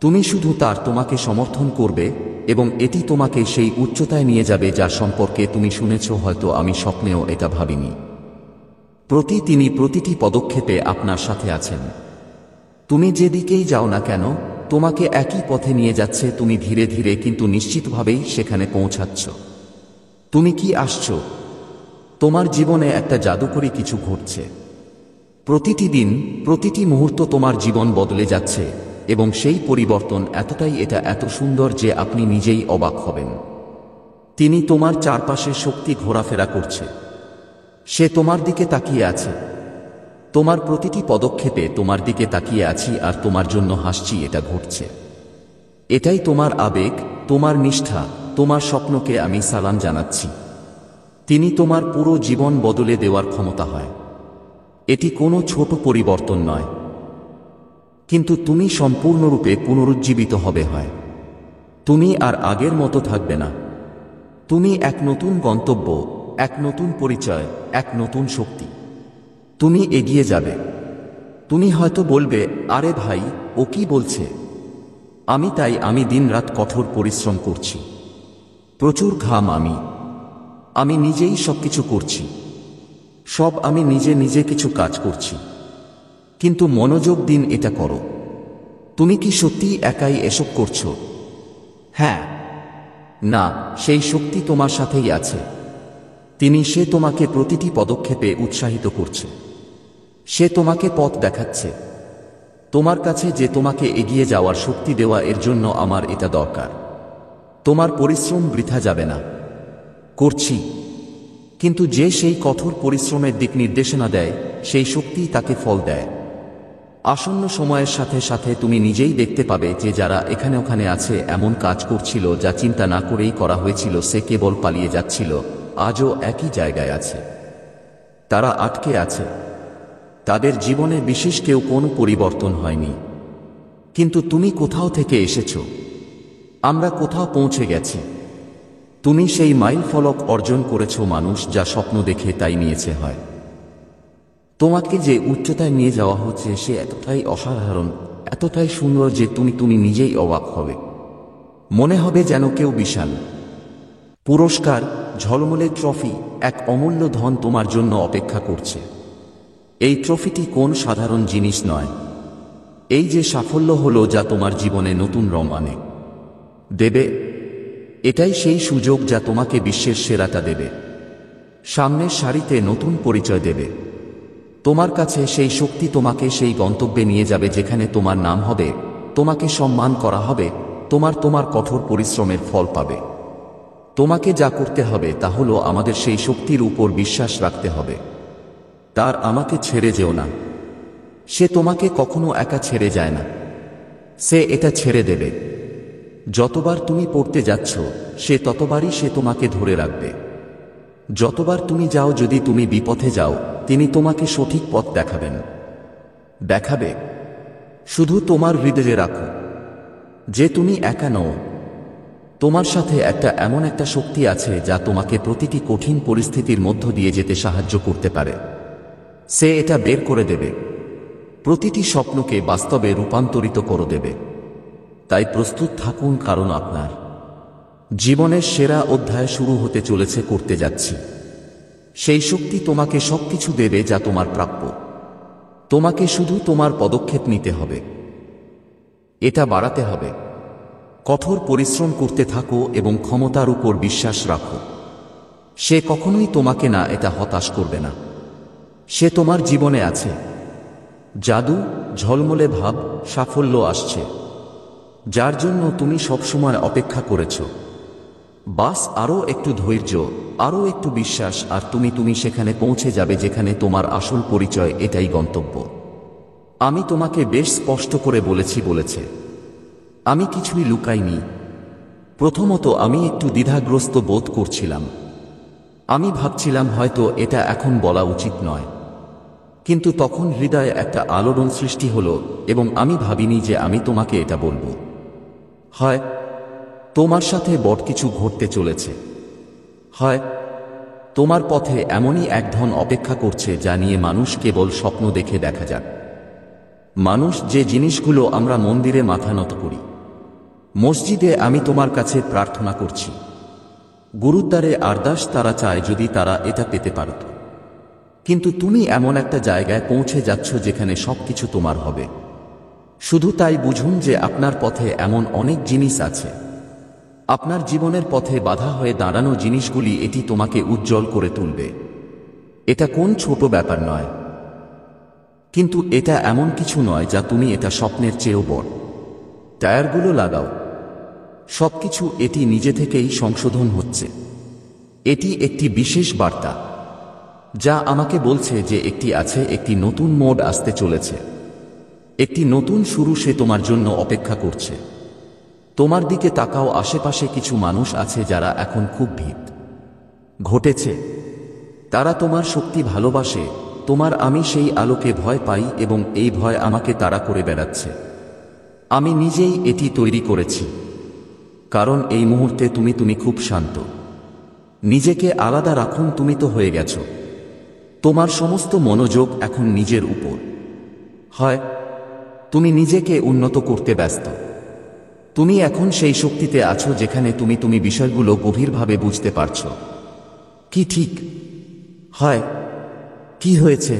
তুমি শুধু তোমাকে সমর্থন করবে, এবং এটি তোমাকে সেই উচ্চতায় নিয়ে যাবে যা সম্পর্কে তুমি শুনেছ, হয়তো আমি স্বপ্নেও এটা ভাবিনি। তিনি প্রতিটি পদক্ষেপে আপনার সাথে আছেন। তুমি যেদিকেই যাও না কেন, তোমাকে একই পথে নিয়ে যাচ্ছে। তুমি ধীরে ধীরে কিন্তু নিশ্চিতভাবেই সেখানে পৌঁছাচ্ছ। তুমি কি আসছো? তোমার জীবনে একটা জাদুকরী কিছু ঘটছে। প্রতিটি দিন, প্রতিটি মুহূর্ত তোমার জীবন বদলে যাচ্ছে, এবং সেই পরিবর্তন এতটাই এত সুন্দর যে আপনি নিজেই অবাক হবেন। তোমার চারপাশে শক্তি ঘোরাফেরা করছে। সে তোমার দিকে তাকিয়ে আছে। তোমার প্রতিটি পদক্ষেপে তোমার দিকে তাকিয়ে আছি আর তোমার জন্য হাসছি। এটা ঘটছে। এটাই তোমার আবেগ, তোমার নিষ্ঠা, তোমার স্বপ্নকে আমি সালাম জানাচ্ছি। তোমার পুরো জীবন বদলে দেওয়ার ক্ষমতা হয়। এটি কোনো ছোট পরিবর্তন নয়, কিন্তু তুমি সম্পূর্ণরূপে পুনরুজ্জীবিত হবে হয়। তুমি আর আগের মতো থাকবে না। তুমি এক নতুন গন্তব্য, এক নতুন পরিচয়, এক নতুন শক্তি। তুমি এগিয়ে যাবে। তুমি হয়তো বলবে, আরে ভাই, ও কি বলছে? আমি দিনরাত কঠোর পরিশ্রম করছি, প্রচুর ঘাম, আমি নিজেই সবকিছু করছি, আমি নিজে কিছু কাজ করছি। কিন্তু মনোযোগ দিন, এটা করো। তুমি কি সত্যিই একাই এসব করছো? হ্যাঁ, না, সেই শক্তি তোমার সাথেই আছে। সে তোমাকে প্রতিটি পদক্ষেপে উৎসাহিত করছে। সে তোমাকে পথ দেখাচ্ছে। তোমার কাছে যে তোমাকে এগিয়ে যাওয়ার শক্তি দেওয়া, এর জন্য আমার এটা দরকার। তোমার পরিশ্রম বৃথা যাবে না। করছি, কিন্তু যে সেই কঠোর পরিশ্রমের দিক নির্দেশনা দেয়, সেই শক্তিই তাকে ফল দেয়। আসন্ন সময়ের সাথে সাথে তুমি নিজেই দেখতে পাবে যে যারা এখানে ওখানে আছে, এমন কাজ করছিল যা চিন্তা না করেই করা হয়েছিল, সে কেবল পালিয়ে যাচ্ছিল, আজও একই জায়গায় আছে। তারা আটকে আছে। তাদের জীবনে বিশেষ কেউ কোনো পরিবর্তন হয়নি। কিন্তু তুমি কোথাও থেকে এসেছো, আমরা কোথাও পৌঁছে গেছি। তুমি সেই মাইল ফলক অর্জন করেছো। মানুষ যা স্বপ্ন দেখে তাই নিয়েছে হয়। তোমাকে যে উচ্চতায় নিয়ে যাওয়া হচ্ছে সে এতটাই অসাধারণ, এতটাই সুন্দর যে তুমি নিজেই অবাক হবে। মনে হবে যেন কেউ বিশাল পুরস্কার, ঝলমলে ট্রফি, এক অমূল্য ধন তোমার জন্য অপেক্ষা করছে। এই ট্রফিটি কোন সাধারণ জিনিস নয়। এই যে সাফল্য হলো যা তোমার জীবনে নতুন রং আনে দেবে, এটাই সেই সুযোগ যা তোমাকে বিশ্বের সেরাটা দেবে, সামনের সারিতে নতুন পরিচয় দেবে। তোমার কাছে সেই শক্তি তোমাকে সেই গন্তব্যে নিয়ে যাবে যেখানে তোমার নাম হবে, তোমাকে সম্মান করা হবে, তোমার কঠোর পরিশ্রমের ফল পাবে। তোমাকে যা করতে হবে তা হলো আমাদের সেই শক্তির উপর বিশ্বাস রাখতে হবে। তার আমাকে ছেড়ে যেও না। সে তোমাকে কখনো একা ছেড়ে যায় না। সে এটা ছেড়ে দেবে। যতবার তুমি পড়তে যাচ্ছ, সে ততবারই সে তোমাকে ধরে রাখবে। যতবার তুমি যাও, যদি তুমি বিপথে যাও, তিনি তোমাকে সঠিক পথ দেখাবে। শুধু তোমার হৃদয়ে রাখো যে তুমি একা নও। তোমার সাথে এমন একটা শক্তি আছে যা তোমাকে প্রতিটি কঠিন পরিস্থিতির মধ্য দিয়ে যেতে সাহায্য করতে পারে। সে এটা বের করে দেবে, প্রতিটি স্বপ্নকে বাস্তবে রূপান্তরিত করে দেবে। তাই প্রস্তুত থাকুন, কারণ আপনার জীবনের সেরা অধ্যায় শুরু হতে চলেছে। করতে যাচ্ছি। সেই শক্তি তোমাকে সবকিছু দেবে যা তোমার প্রাপ্য। তোমাকে শুধু তোমার পদক্ষেপ নিতে হবে, এটা বাড়াতে হবে। কঠোর পরিশ্রম করতে থাকো এবং ক্ষমতার উপর বিশ্বাস রাখো। সে কখনোই তোমাকে না এটা হতাশ করবে না। সে তোমার জীবনে আছে। জাদু, ঝলমলে ভাব, সাফল্য আসছে, যার জন্য তুমি সবসময় অপেক্ষা করেছ। বাস আরও একটু ধৈর্য, আরও একটু বিশ্বাস, আর তুমি সেখানে পৌঁছে যাবে যেখানে তোমার আসল পরিচয়। এটাই গন্তব্য। আমি তোমাকে বেশ স্পষ্ট করে বলেছে। আমি কিছুই লুকাইনি। প্রথমত আমি একটু দ্বিধাগ্রস্ত বোধ করছিলাম। আমি ভাবছিলাম হয়তো এটা এখন বলা উচিত নয়। কিন্তু তখন হৃদয়ে একটা আলোড়ন সৃষ্টি হলো এবং আমি ভাবিনি যে আমি তোমাকে এটা বলবো। হয় তোমার সাথে বড় কিছু ঘটতে চলেছে, হয় তোমার পথে এমনই এক ধন অপেক্ষা করছে যা নিয়ে মানুষ কেবল স্বপ্ন দেখে দেখা যাক। মানুষ যে জিনিসগুলো আমরা মন্দিরে মাথা নত করি, মসজিদে আমি তোমার কাছে প্রার্থনা করছি, গুরুদ্বারে আরদাস তারা চায় যদি তারা এটা পেতে পারত। কিন্তু তুমি এমন একটা জায়গায় পৌঁছে যাচ্ছ যেখানে সবকিছু তোমার হবে। শুধু তাই বুঝুন যে আপনার পথে এমন অনেক জিনিস আছে। আপনার জীবনের পথে বাধা হয়ে দাঁড়ানো জিনিসগুলি, এটি তোমাকে উজ্জ্বল করে তুলবে। এটা কোন ছোট ব্যাপার নয়, কিন্তু এটা এমন কিছু নয় যা তুমি এটা স্বপ্নের চেয়েও বড়। টায়ারগুলো লাগাও, সবকিছু এটি নিজে থেকেই সংশোধন হচ্ছে। এটি একটি বিশেষ বার্তা যা আমাকে বলছে যে একটি নতুন মোড আসতে চলেছে, একটি নতুন শুরু। সে তোমার জন্য অপেক্ষা করছে। তোমার দিকে তাকাও, আশেপাশে কিছু মানুষ আছে যারা এখন খুব ভীত ঘটেছে। তারা তোমার শক্তি ভালোবাসে, আমি সেই আলোকে ভয় পাই এবং এই ভয় আমাকে তাড়া করে বেড়াচ্ছে। আমি নিজেই এটি তৈরি করেছি, কারণ এই মুহূর্তে তুমি খুব শান্ত। নিজেকে আলাদা রাখুন, তুমি তো হয়ে গেছো। তোমার সমস্ত মনোযোগ এখন নিজের উপর। হয় তুমি নিজেকে উন্নত করতে ব্যস্ত। তুমি এখন সেই শক্তিতে আছো যেখানে তুমি বিষয়গুলো গভীরভাবে বুঝতে পারছো। কি ঠিক? হয় কি হয়েছে?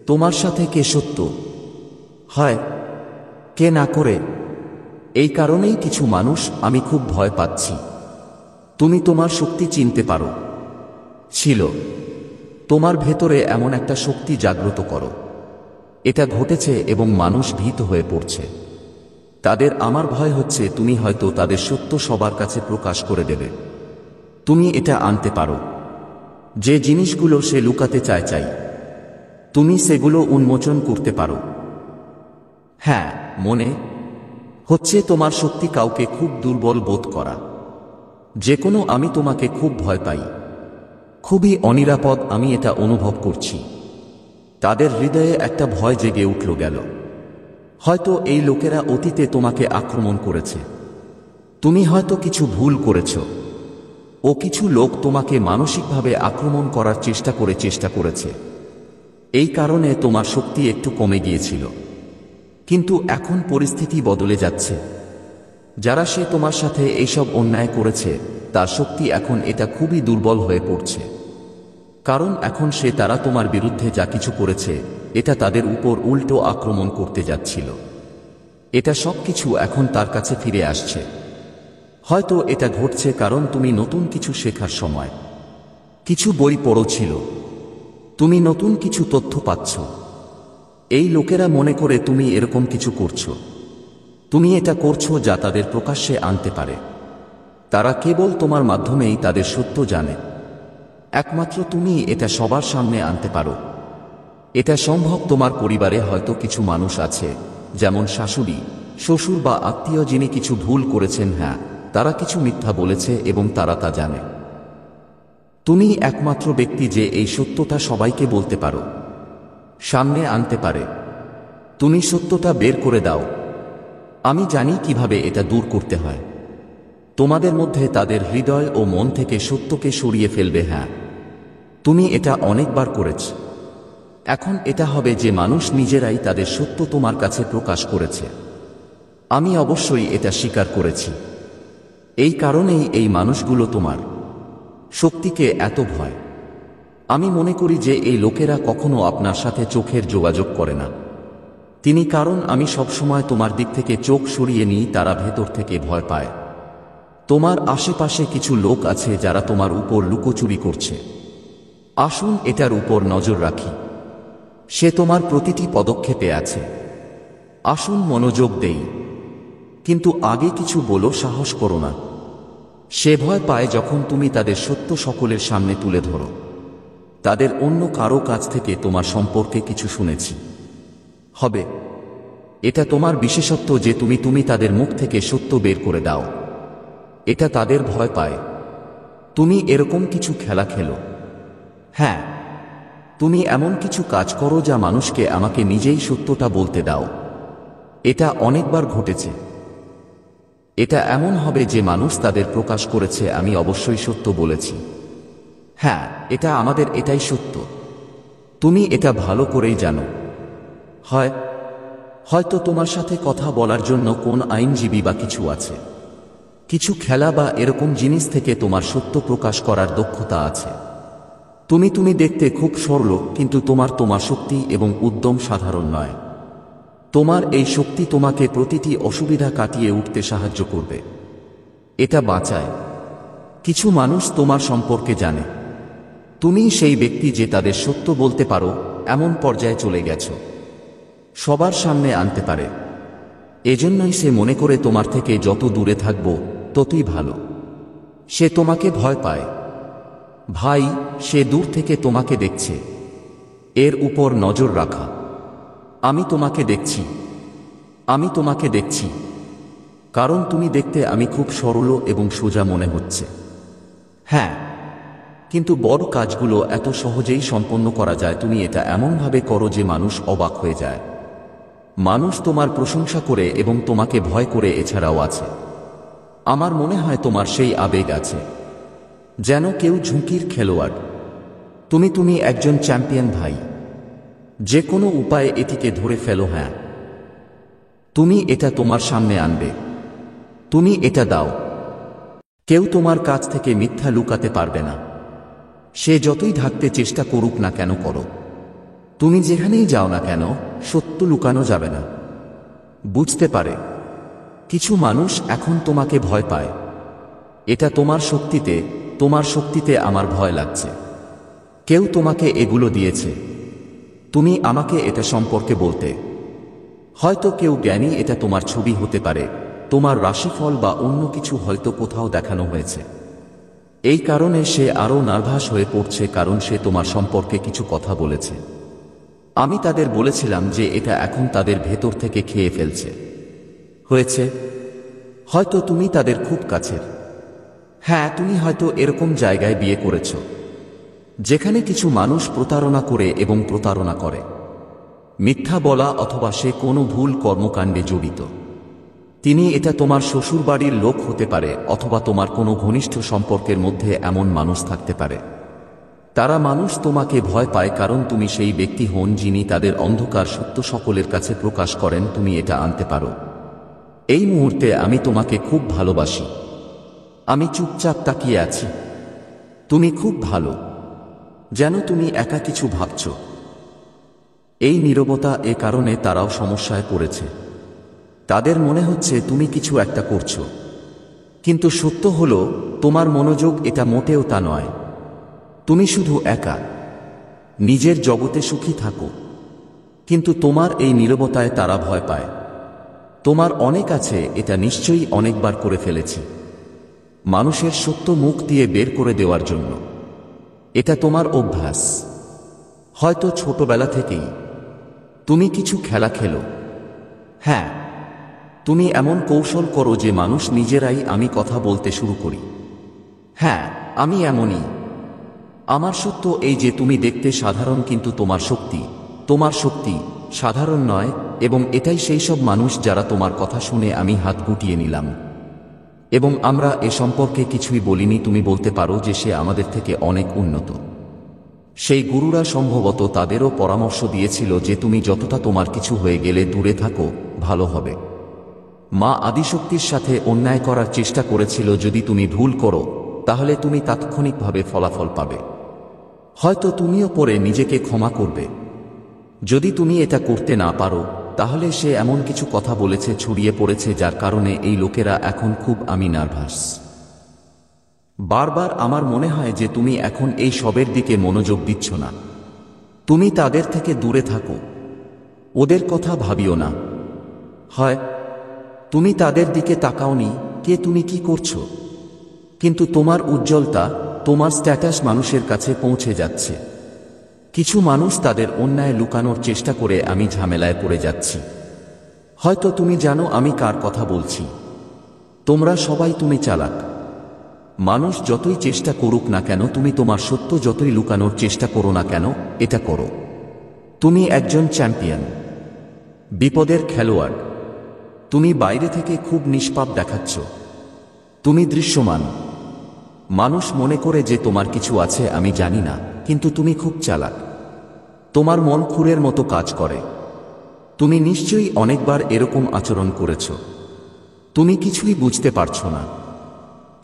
তোমার সাথে কে সত্য? হয় কে না করে? এই কারণেই কিছু মানুষ আমি খুব ভয় পাচ্ছি। তুমি তোমার শক্তি চিনতে পারো ছিল, তোমার ভেতরে এমন একটা শক্তি জাগ্রত করো। এটা ঘটেছে এবং মানুষ ভীত হয়ে পড়ছে। তাদের আমার ভয় হচ্ছে তুমি হয়তো তাদের সত্য সবার কাছে প্রকাশ করে দেবে। তুমি এটা আনতে পারো। যে জিনিসগুলো সে লুকাতে চায় তুমি সেগুলো উন্মোচন করতে পারো। হ্যাঁ, মনে হচ্ছে তোমার শক্তি কাউকে খুব দুর্বল বোধ করা। যে কোনো আমি তোমাকে খুব ভয় পাই, খুবই অনিরাপদ, আমি এটা অনুভব করছি। তাদের হৃদয়ে একটা ভয় জেগে উঠল গেল। হয়তো এই লোকেরা অতীতে তোমাকে আক্রমণ করেছে। তুমি হয়তো কিছু ভুল করেছ। ও কিছু লোক তোমাকে মানসিকভাবে আক্রমণ করার চেষ্টা করেছে। এই কারণে তোমার শক্তি একটু কমে গিয়েছিল। কিন্তু এখন পরিস্থিতি বদলে যাচ্ছে। যারা সে তোমার সাথে এইসব অন্যায় করেছে তার শক্তি এখন এটা খুবই দুর্বল হয়ে পড়ছে। কারণ এখন তারা তোমার বিরুদ্ধে যা কিছু করেছে এটা তাদের উপর উল্টো আক্রমণ করতে যাচ্ছিল। এটা সবকিছু এখন তার কাছে ফিরে আসছে। হয়তো এটা ঘটছে কারণ তুমি নতুন কিছু শেখার সময় কিছু বই পড়ছিল। তুমি নতুন কিছু তথ্য পাচ্ছ। এই লোকেরা মনে করে তুমি এরকম কিছু করছো। তুমি এটা করছো যা তাদের প্রকাশ্যে আনতে পারে। তারা কেবল তোমার মাধ্যমেই তাদের সত্য জানে। একমাত্র তুমি এটা সবার সামনে আনতে পারো। এটা সম্ভব। তোমার পরিবারে হয়তো কিছু মানুষ আছে, যেমন শাশুড়ি, শ্বশুর বা আত্মীয়, যিনি কিছু ভুল করেছেন। হ্যাঁ, তারা কিছু মিথ্যা বলেছে এবং তারা তা জানে। তুমি একমাত্র ব্যক্তি যে এই সত্যটা সবাইকে বলতে পারো, সামনে আনতে পারে। তুমি সত্যটা বের করে দাও। আমি জানি কিভাবে এটা দূর করতে হয়। তোমাদের মধ্যে তাদের হৃদয় ও মন থেকে সত্যকে সরিয়ে ফেলবে। হ্যাঁ, তুমি এটা অনেকবার করেছ। এখন এটা হবে যে মানুষ নিজেরাই তাদের সত্য তোমার কাছে প্রকাশ করেছে। আমি অবশ্যই এটা স্বীকার করেছি। এই কারণেই এই মানুষগুলো তোমার শক্তিকে এত ভয়। আমি মনে করি যে এই লোকেরা কখনো আপনার সাথে চোখের যোগাযোগ করে না। কারণ আমি সবসময় তোমার দিক থেকে চোখ সরিয়ে নিই। তারা ভেতর থেকে ভয় পায়। তোমার আশেপাশে কিছু লোক আছে যারা তোমার উপর লুকোচুরি করছে। আসুন এটার উপর নজর রাখি। সে তোমার প্রতিটি পদক্ষেপে আছে। আসুন মনোযোগ দেই। কিন্তু আগে কিছু বলো, সাহস করো না। সে ভয় পায় যখন তুমি তাদের সত্য সকলের সামনে তুলে ধরো। তাদের অন্য কারো কাছ থেকে তোমার সম্পর্কে কিছু শুনেছি হবে। এটা তোমার বিশেষত্ব যে তুমি তাদের মুখ থেকে সত্য বের করে দাও। এটা তাদের ভয় পায়। তুমি এরকম কিছু খেলা খেলো। হ্যাঁ, তুমি এমন কিছু কাজ করো যা মানুষকে আমাকে নিজেই সত্যটা বলতে দাও। এটা অনেকবার ঘটেছে। এটা এমন হবে যে মানুষ তাদের প্রকাশ করেছে, আমি অবশ্যই সত্য বলেছি। হ্যাঁ, এটা আমাদের এটাই সত্য। তুমি এটা ভালো করেই জানো। হয়তো তোমার সাথে কথা বলার জন্য কোন আইনজীবী বা কিছু আছে। কিছু খেলা বা এরকম জিনিস থেকে তোমার সত্য প্রকাশ করার দক্ষতা আছে। তুমি দেখতে খুব সরল, কিন্তু তোমার শক্তি এবং উদ্যম সাধারণ নয়। তোমার এই শক্তি তোমাকে প্রতিটি অসুবিধা কাটিয়ে উঠতে সাহায্য করবে। এটা বাঁচায়। কিছু মানুষ তোমার সম্পর্কে জানে। তুমি সেই ব্যক্তি যে তাদের সত্য বলতে পারো, এমন পর্যায়ে চলে গেছো। সবার সামনে আনতে পারে। এজন্যই সে মনে করে তোমার থেকে যত দূরে থাকব ততই ভালো। সে তোমাকে ভয় পায়। ভাই, সে দূর থেকে তোমাকে দেখছে। এর উপর নজর রাখা। আমি তোমাকে দেখছি। আমি তোমাকে দেখছি। কারণ তুমি দেখতে আমি খুব সরল এবং সোজা মনে হচ্ছে। হ্যাঁ, কিন্তু বড় কাজগুলো এত সহজেই সম্পন্ন করা যায়। তুমি এটা এমনভাবে করো যে মানুষ অবাক হয়ে যায়। মানুষ তোমার প্রশংসা করে এবং তোমাকে ভয় করে। এছাড়াও আছে, আমার মনে হয় তোমার সেই আবেগ আছে, যেন কেউ ঝুঁকির খেলোয়াড়। তুমি একজন চ্যাম্পিয়ন ভাই। যে কোনো উপায়ে এটিকে ধরে ফেলো। হ্যাঁ, তুমি এটা তোমার সামনে আনবে। তুমি এটা দাও। কেউ তোমার কাছ থেকে মিথ্যা লুকাতে পারবে না। সে যতই ঢাকতে চেষ্টা করুক না কেন করো। তুমি যেখানেই যাও না কেন, সত্য লুকানো যাবে না। বুঝতে পারে কিছু মানুষ এখন তোমাকে ভয় পায়। এটা তোমার শক্তিতে আমার ভয় লাগছে। কেউ তোমাকে এগুলো দিয়েছে, তুমি আমাকে এটা সম্পর্কে বলতে। হয়তো কেউ জ্ঞানী, এটা তোমার ছবি হতে পারে, তোমার রাশিফল বা অন্য কিছু হয়তো কোথাও দেখানো হয়েছে। এই কারণে সে আরও নার্ভাস হয়ে পড়ছে, কারণ সে তোমার সম্পর্কে কিছু কথা বলেছে। আমি তাদের বলেছিলাম যে এটা এখন তাদের ভেতর থেকে খেয়ে ফেলছে হয়েছে। হয়তো তুমি তাদের খুব কাছের। হ্যাঁ, তুমি হয়তো এরকম জায়গায় বিয়ে করেছ যেখানে কিছু মানুষ প্রতারণা করে এবং প্রতারণা করে, মিথ্যা বলা অথবা সে কোনো ভুল কর্মকাণ্ডে জড়িত। তিনি এটা তোমার শ্বশুরবাড়ির লোক হতে পারে অথবা তোমার কোনো ঘনিষ্ঠ সম্পর্কের মধ্যে এমন মানুষ থাকতে পারে। তারা মানুষ তোমাকে ভয় পায় কারণ তুমি সেই ব্যক্তি হন যিনি তাদের অন্ধকার সত্য সকলের কাছে প্রকাশ করেন। তুমি এটা আনতে পারো। এই মুহূর্তে আমি তোমাকে খুব ভালোবাসি। আমি চুপচাপ তাকিয়ে আছি। তুমি খুব ভালো, যেন তুমি একা কিছু ভাবছ। এই নীরবতা, এ কারণে তারাও সমস্যায় পড়েছে। তাদের মনে হচ্ছে তুমি কিছু একটা করছো, কিন্তু সত্য হলো তোমার মনোযোগ এটা মোটেও তা নয়। তুমি শুধু একা, নিজের জগতে সুখী থাকো। কিন্তু তোমার এই নীরবতায় তারা ভয় পায়। তোমার অনেক আছে, এটা নিশ্চয়ই অনেকবার করে ফেলেছি, মানুষের সত্য মুখ দিয়ে বের করে দেওয়ার জন্য। এটা তোমার অভ্যাস, হয়তো ছোটবেলা থেকেই। তুমি কিছু খেলা খেলো। হ্যাঁ, তুমি এমন কৌশল করো যে মানুষ নিজেরাই আমি কথা বলতে শুরু করি। হ্যাঁ, আমি এমনই। আমার সত্য এই যে তুমি দেখতে সাধারণ, কিন্তু তোমার শক্তি সাধারণ নয়। এবং এটাই সেই সব মানুষ যারা তোমার কথা শুনে আমি হাত গুটিয়ে নিলাম। এবং আমরা এ সম্পর্কে কিছুই বলিনি। তুমি বলতে পারো যে সে আমাদের থেকে অনেক উন্নত। সেই গুরুরা সম্ভবত তাদেরও পরামর্শ দিয়েছিল যে তুমি যতটা তোমার কিছু হয়ে গেলে দূরে থাকো, ভালো হবে। মা আদিশক্তির সাথে অন্যায় করার চেষ্টা করেছিল। যদি তুমি ভুল করো তাহলে তুমি তাৎক্ষণিকভাবে ফলাফল পাবে। হয়তো তুমিও পরে নিজেকে ক্ষমা করবে। যদি তুমি এটা করতে না পারো, তাহলে সে এমন কিছু কথা বলেছে, ছড়িয়ে পড়েছে, যার কারণে এই লোকেরা এখন খুব আমি নার্ভাস। বারবার আমার মনে হয় যে তুমি এখন এই সবের দিকে মনোযোগ দিচ্ছ না। তুমি তাদের থেকে দূরে থাকো, ওদের কথা ভাবিও না। হয় তুমি তাদের দিকে তাকাওনি, কে তুমি কি করছো, কিন্তু তোমার উজ্জ্বলতা, তোমার স্ট্যাটাস মানুষের কাছে পৌঁছে যাচ্ছে। কিছু মানুষ তাদের অন্যায় লুকানোর চেষ্টা করে আমি ঝামেলায় পড়ে যাচ্ছি। হয়তো তুমি জানো আমি কার কথা বলছি। তোমরা সবাই তুমি চালাক। মানুষ যতই চেষ্টা করুক না কেন, তুমি তোমার সত্য যতই লুকানোর চেষ্টা করো না কেন, এটা করো। তুমি একজন চ্যাম্পিয়ন, বিপদের খেলোয়াড়। তুমি বাইরে থেকে খুব নিষ্পাপ দেখাচ্ছ। তুমি দৃশ্যমান। মানুষ মনে করে যে তোমার কিছু আছে, আমি জানি না, কিন্তু তুমি খুব চালাক। তোমার মন খুরের মতো কাজ করে। তুমি নিশ্চয়ই অনেকবার এরকম আচরণ করেছ। তুমি কিছুই বুঝতে পারছো না,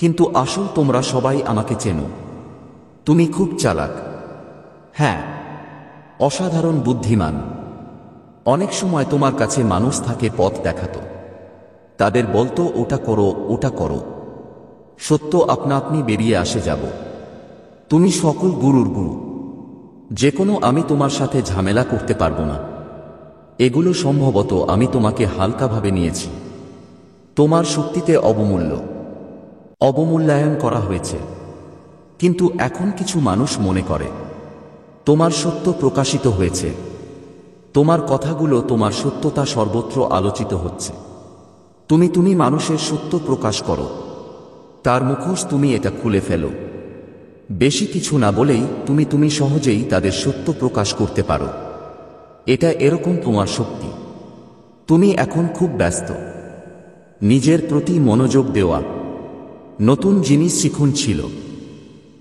কিন্তু আসল তোমরা সবাই আমাকে চেনো। তুমি খুব চালাক। হ্যাঁ, অসাধারণ বুদ্ধিমান। অনেক সময় তোমার কাছে মানুষ থাকে পথ দেখাতো। তাদের বলতো ওটা করো, ওটা করো। সত্য আপনা আপনি বেরিয়ে আসে যাব। তুমি সকল গুরুর গুরু। যে কোনো আমি তোমার সাথে ঝামেলা করতে পারবো না। এগুলো সম্ভবত আমি তোমাকে হালকাভাবে নিয়েছি। তোমার শক্তিতে অবমূল্যায়ন করা হয়েছে। কিন্তু এখন কিছু মানুষ মনে করে তোমার সত্য প্রকাশিত হয়েছে। তোমার কথাগুলো, তোমার সত্যতা সর্বত্র আলোচিত হচ্ছে। তুমি মানুষের সত্য প্রকাশ করো। তার মুখোশ তুমি এটা খুলে ফেলো। বেশি কিছু না বলেই তুমি সহজেই তাদের সত্য প্রকাশ করতে পারো। এটা এরকম তোমার শক্তি। তুমি এখন খুব ব্যস্ত। নিজের প্রতি মনোযোগ দেওয়া, নতুন জিনিস শিখুন ছিল।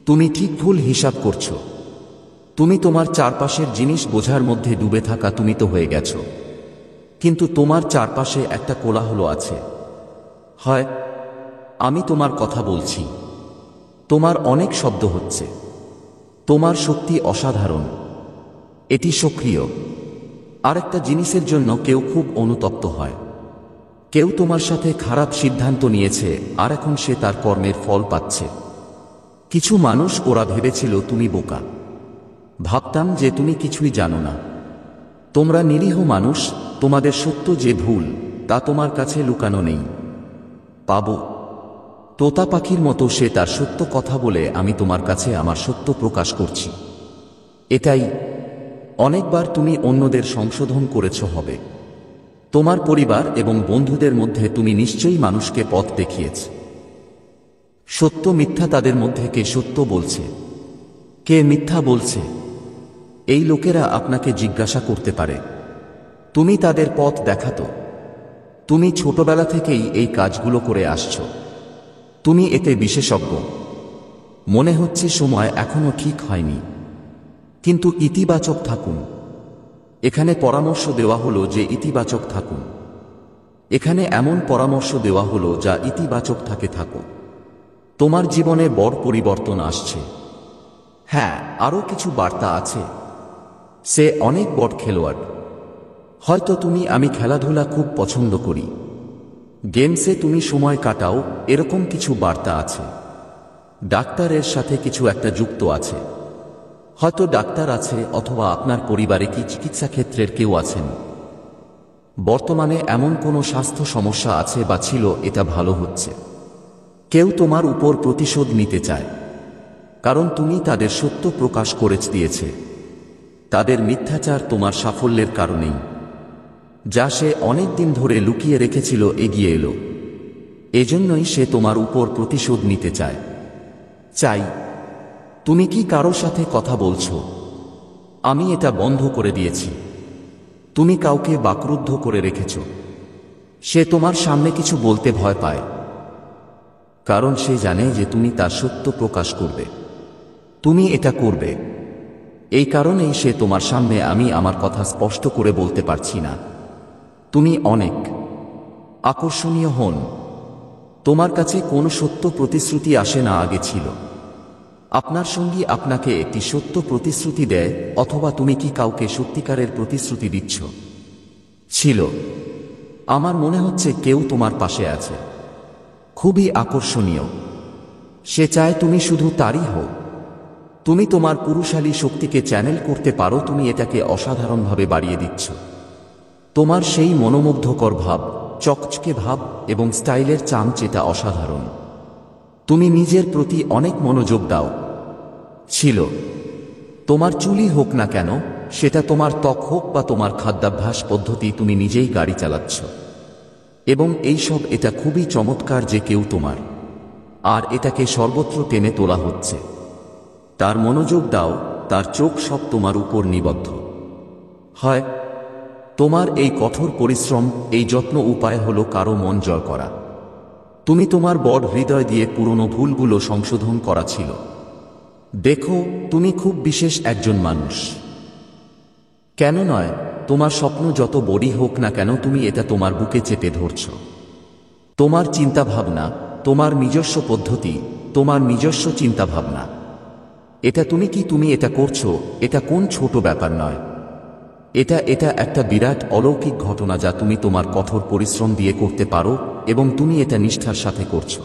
তুমি ঠিক ভুল হিসাব করছো। তুমি তোমার চারপাশের জিনিস বোঝার মধ্যে ডুবে থাকা। তুমি তো হয়ে গেছো, কিন্তু তোমার চারপাশে একটা কোলাহল আছে। হয় আমি তোমার কথা বলছি, তোমার অনেক শব্দ হচ্ছে। তোমার শক্তি অসাধারণ, এটি সক্রিয়। আরেকটা জিনিসের জন্য কেউ খুব অনুতপ্ত হয়। কেউ তোমার সাথে খারাপ সিদ্ধান্ত নিয়েছে, আর এখন সে তার কর্মের ফল পাচ্ছে। কিছু মানুষ, ওরা ভেবেছিল তুমি বোকা, ভাবতাম যে তুমি কিছুই জানো না। তোমরা নিরীহ মানুষ, তোমাদের সত্য যে ভুল তা তোমার কাছে লুকানো নেই। পাবো তোতা পাখির মতো সে তার সত্য কথা বলে আমি তোমার কাছে আমার সত্য প্রকাশ করছি। এটাই। অনেকবার তুমি অন্যদের সংশোধন করেছ হবে। তোমার পরিবার এবং বন্ধুদের মধ্যে তুমি নিশ্চয়ই মানুষকে পথ দেখিয়েছ। সত্য মিথ্যা তাদের মধ্যে কে সত্য বলছে, কে মিথ্যা বলছে, এই লোকেরা আপনাকে জিজ্ঞাসা করতে পারে। তুমি তাদের পথ দেখাতো। তুমি ছোটবেলা থেকেই এই কাজগুলো করে আসছো। তুমি এতে বিশেষজ্ঞ। মনে হচ্ছে সময় এখনো ঠিক হয়নি, কিন্তু ইতিবাচক থাকুন। এখানে পরামর্শ দেওয়া হলো যে ইতিবাচক থাকুন। এখানে এমন পরামর্শ দেওয়া হলো যা ইতিবাচক থাকো। তোমার জীবনে বড় পরিবর্তন আসছে। হ্যাঁ, আরও কিছু বার্তা আছে। সে অনেক বড় খেলোয়াড়। হয়তো আমি খেলাধুলা খুব পছন্দ করি, গেমসে তুমি সময় কাটাও, এরকম কিছু বার্তা আছে। ডাক্তারের সাথে কিছু একটা যুক্ত আছে। হয়তো ডাক্তার আছে অথবা আপনার পরিবারে কি চিকিৎসা ক্ষেত্রের কেউ আছেন। বর্তমানে এমন কোনো স্বাস্থ্য সমস্যা আছে বা ছিল, এটা ভালো হচ্ছে। কেউ তোমার উপর প্রতিশোধ নিতে চায়, কারণ তুমি তাদের সত্য প্রকাশ করে দিয়েছে। তাদের মিথ্যাচার তোমার সাফল্যের কারণেই, যা সে অনেক দিন ধরে লুকিয়ে রেখেছিল, এগিয়ে এলো। এজন্যই সে তোমার উপর প্রতিশোধ নিতে চাই। তুমি কি কারো সাথে কথা বলছো? আমি এটা বন্ধ করে দিয়েছি। তুমি কাউকে বাকরুদ্ধ করে রেখেছ। সে তোমার সামনে কিছু বলতে ভয় পায়, কারণ সে জানে যে তুমি তার সত্য প্রকাশ করবে। তুমি এটা করবে। এই কারণেই সে তোমার সামনে আমি আমার কথা স্পষ্ট করে বলতে পারছি না। তুমি অনেক আকর্ষণীয় হন। তোমার কাছে কোনো সত্য প্রতিশ্রুতি আসে না, আগে ছিল। আপনার সঙ্গী আপনাকে একটি সত্য প্রতিশ্রুতি দেয়, অথবা তুমি কি কাউকে সত্যিকারের প্রতিশ্রুতি দিচ্ছ? ছিল। আমার মনে হচ্ছে কেউ তোমার পাশে আছে, খুবই আকর্ষণীয়। সে চায় তুমি শুধু তারই হও। তুমি তোমার পুরুষালী শক্তিকে চ্যানেল করতে পারো। তুমি এটাকে অসাধারণভাবে বাড়িয়ে দিচ্ছ। তোমার সেই মনোমুগ্ধকর ভাব, চকচকে ভাব এবং স্টাইলের চামচেটা অসাধারণ। তুমি নিজের প্রতি অনেক মনোযোগ দাও। ছিল। তোমার চুলই হোক না কেন, সেটা তোমার ত্বক হোক বা তোমার খাদ্যাভ্যাস পদ্ধতি, তুমি নিজেই গাড়ি চালাচ্ছ। এবং এটা খুবই চমৎকার যে কেউ তোমার, আর এটাকে সর্বত্র টেনে তোলা হচ্ছে। তার মনোযোগ দাও, তার চোখ সব তোমার উপর নিবদ্ধ। হয় তোমার এই কঠোর পরিশ্রম, এই যত্ন উপায় হলো কারো মন জয় করা। তুমি তোমার বড় হৃদয় দিয়ে পুরনো ভুলগুলো সংশোধন করা ছিল। দেখো, তুমি খুব বিশেষ একজন মানুষ। কেন নয়? তোমার স্বপ্ন যত বড়ই হোক না কেন, তুমি এটা তোমার বুকে চেপে ধরছ। তোমার চিন্তাভাবনা, তোমার নিজস্ব পদ্ধতি, তোমার নিজস্ব চিন্তাভাবনা, এটা তুমি এটা করছো, এটা কোন ছোট ব্যাপার নয়। এটা একটা বিরাট অলৌকিক ঘটনা যা তুমি তোমার কঠোর পরিশ্রম দিয়ে করতে পারো, এবং তুমি এটা নিষ্ঠার সাথে করছো।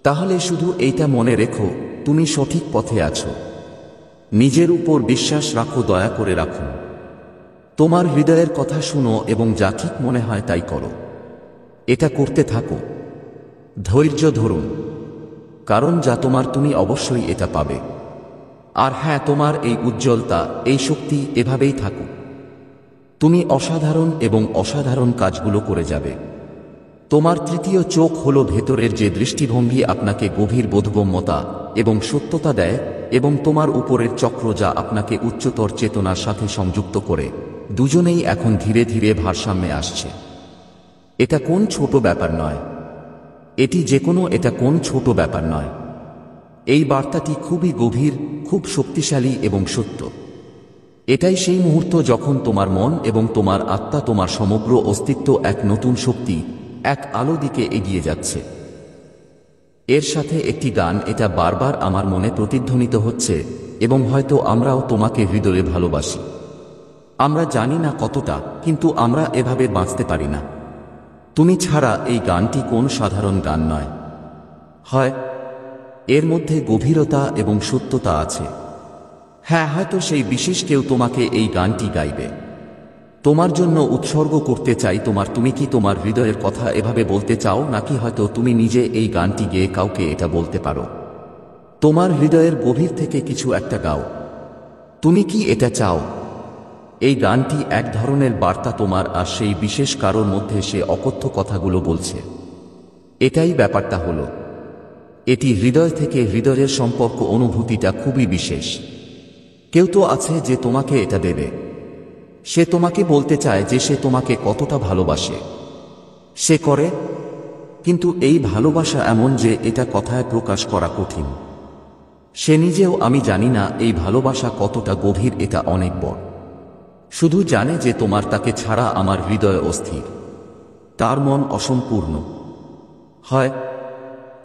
তাহলে শুধু এইটা মনে রেখো, তুমি সঠিক পথে আছো। নিজের উপর বিশ্বাস রাখো, দয়া করে রাখুন। তোমার হৃদয়ের কথা শুনো এবং যা ঠিক মনে হয় তাই করো। এটা করতে থাকো। ধৈর্য ধরুন, কারণ যা তোমার তুমি অবশ্যই এটা পাবে। আর হ্যাঁ, তোমার এই উজ্জ্বলতা, এই শক্তি এভাবেই থাকুক। তুমি অসাধারণ এবং অসাধারণ কাজগুলো করে যাবে। তোমার তৃতীয় চোখ হলো ভেতরের যে দৃষ্টিভঙ্গি আপনাকে গভীর বোধগম্যতা এবং সত্যতা দেয়, এবং তোমার উপরের চক্র যা আপনাকে উচ্চতর চেতনার সাথে সংযুক্ত করে। দুজনেই এখন ধীরে ধীরে ভারসাম্যে আসছে। এটা কোন ছোট ব্যাপার নয়। এটা কোন ছোট ব্যাপার নয়। এই বার্তাটি খুবই গভীর, খুব শক্তিশালী এবং সত্য। এটাই সেই মুহূর্ত যখন তোমার মন এবং তোমার আত্মা, তোমার সমগ্র অস্তিত্ব এক নতুন শক্তি, এক আলো দিকে এগিয়ে যাচ্ছে। এর সাথে একটি গান, এটা বারবার আমার মনে প্রতিধ্বনিত হচ্ছে, এবং হয়তো আমরাও তোমাকে হৃদয়ে ভালোবাসি। আমরা জানি না কতটা, কিন্তু আমরা এভাবে বাঁচতে পারি না। তুমি ছাড়া এই গানটি কোন সাধারণ গান নয়। হয় এর মধ্যে গভীরতা এবং সত্যতা আছে। হ্যাঁ, হয়তো সেই বিশেষ কেউ তোমাকে এই গানটি গাইবে। তোমার জন্য উৎসর্গ করতে চাই তুমি কি তোমার হৃদয়ের কথা এভাবে বলতে চাও, নাকি হয়তো তুমি নিজে এই গানটি গেয়ে কাউকে এটা বলতে পারো? তোমার হৃদয়ের গভীর থেকে কিছু একটা গাও। তুমি কি এটা চাও? এই গানটি এক ধরনের বার্তা তোমার আর সেই বিশেষ কারোর মধ্যে, সে অকথ্য কথাগুলো বলছে। এটাই ব্যাপারটা হলো, এটি হৃদয় থেকে হৃদয়ের সম্পর্ক, অনুভূতিটা খুবই বিশেষ। কেউ তো আছে যে তোমাকে এটা দেবে। সে তোমাকে বলতে চায় যে সে তোমাকে কতটা ভালোবাসে। সে করে, কিন্তু এই ভালোবাসা এমন যে এটা কথায় প্রকাশ করা কঠিন। সে নিজেও, আমি জানি না এই ভালোবাসা কতটা গভীর, এটা অনেক বড়। শুধু জানে যে তোমার তাকে ছাড়া আমার হৃদয় অস্থির, তার মন অসম্পূর্ণ হয়।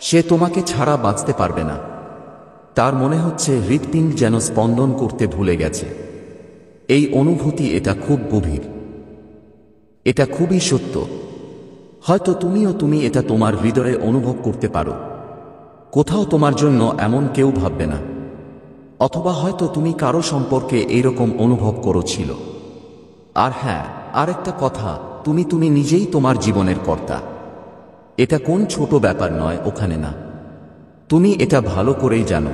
সে তোমাকে ছাড়া বাঁচতে পারবে না। তার মনে হচ্ছে হৃৎপিণ্ড যেন স্পন্দন করতে ভুলে গেছে। এই অনুভূতি, এটা খুব গভীর, এটা খুবই সত্য। হয়তো তুমি এটা তোমার হৃদয়ে অনুভব করতে পারো। কোথাও তোমার জন্য এমন কেউ ভাববে না, অথবা হয়তো তুমি কারো সম্পর্কে এইরকম অনুভব করেছিল। আর হ্যাঁ, আরেকটা কথা, তুমি নিজেই তোমার জীবনের কর্তা। এটা কোন ছোট ব্যাপার নয়, ওখানে না। তুমি এটা ভালো করেই জানো।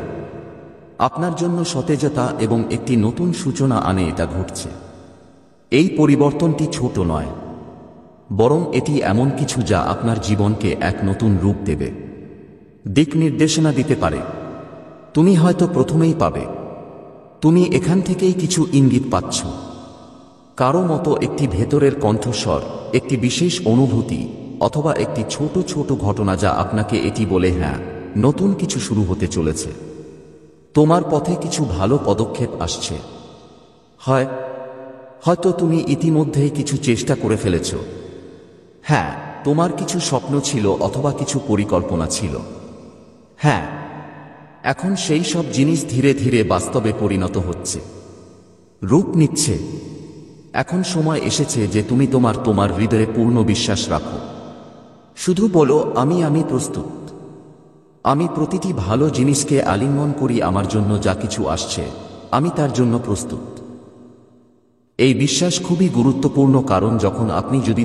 আপনার জন্য সতেজতা এবং একটি নতুন সূচনা আনে এটা ঘটছে। এই পরিবর্তনটি ছোট নয়, বরং এটি এমন কিছু যা আপনার জীবনকে এক নতুন রূপ দেবে, দিক নির্দেশনা দিতে পারে। তুমি হয়তো প্রথমেই পাবে। তুমি এখান থেকেই কিছু ইঙ্গিত পাচ্ছ। কারো মতো একটি ভেতরের কণ্ঠস্বর, একটি বিশেষ অনুভূতি, অথবা একটি ছোট ছোট ঘটনা যা আপনাকে এটি বলে, হ্যাঁ, নতুন কিছু শুরু হতে চলেছে। তোমার পথে কিছু ভালো পদক্ষেপ আসছে। হয়তো তুমি ইতিমধ্যেই কিছু চেষ্টা করে ফেলেছ। হ্যাঁ, তোমার কিছু স্বপ্ন ছিল অথবা কিছু পরিকল্পনা ছিল। হ্যাঁ, এখন সেই সব জিনিস ধীরে ধীরে বাস্তবে পরিণত হচ্ছে, রূপ নিচ্ছে। এখন সময় এসেছে যে তুমি তোমার হৃদয়ে পূর্ণ বিশ্বাস রাখো। শুধু বলো, আমি প্রস্তুত। আমি প্রতিটি ভালো জিনিসকে আলিঙ্গন করি। আমার জন্য যা কিছু আসছে, আমি তার জন্য প্রস্তুত। এই বিশ্বাস খুবই গুরুত্বপূর্ণ, কারণ যখন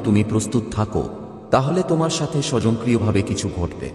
তুমি প্রস্তুত থাকো, তাহলে তোমার সাথে স্বয়ংক্রিয়ভাবে কিছু ঘটবে।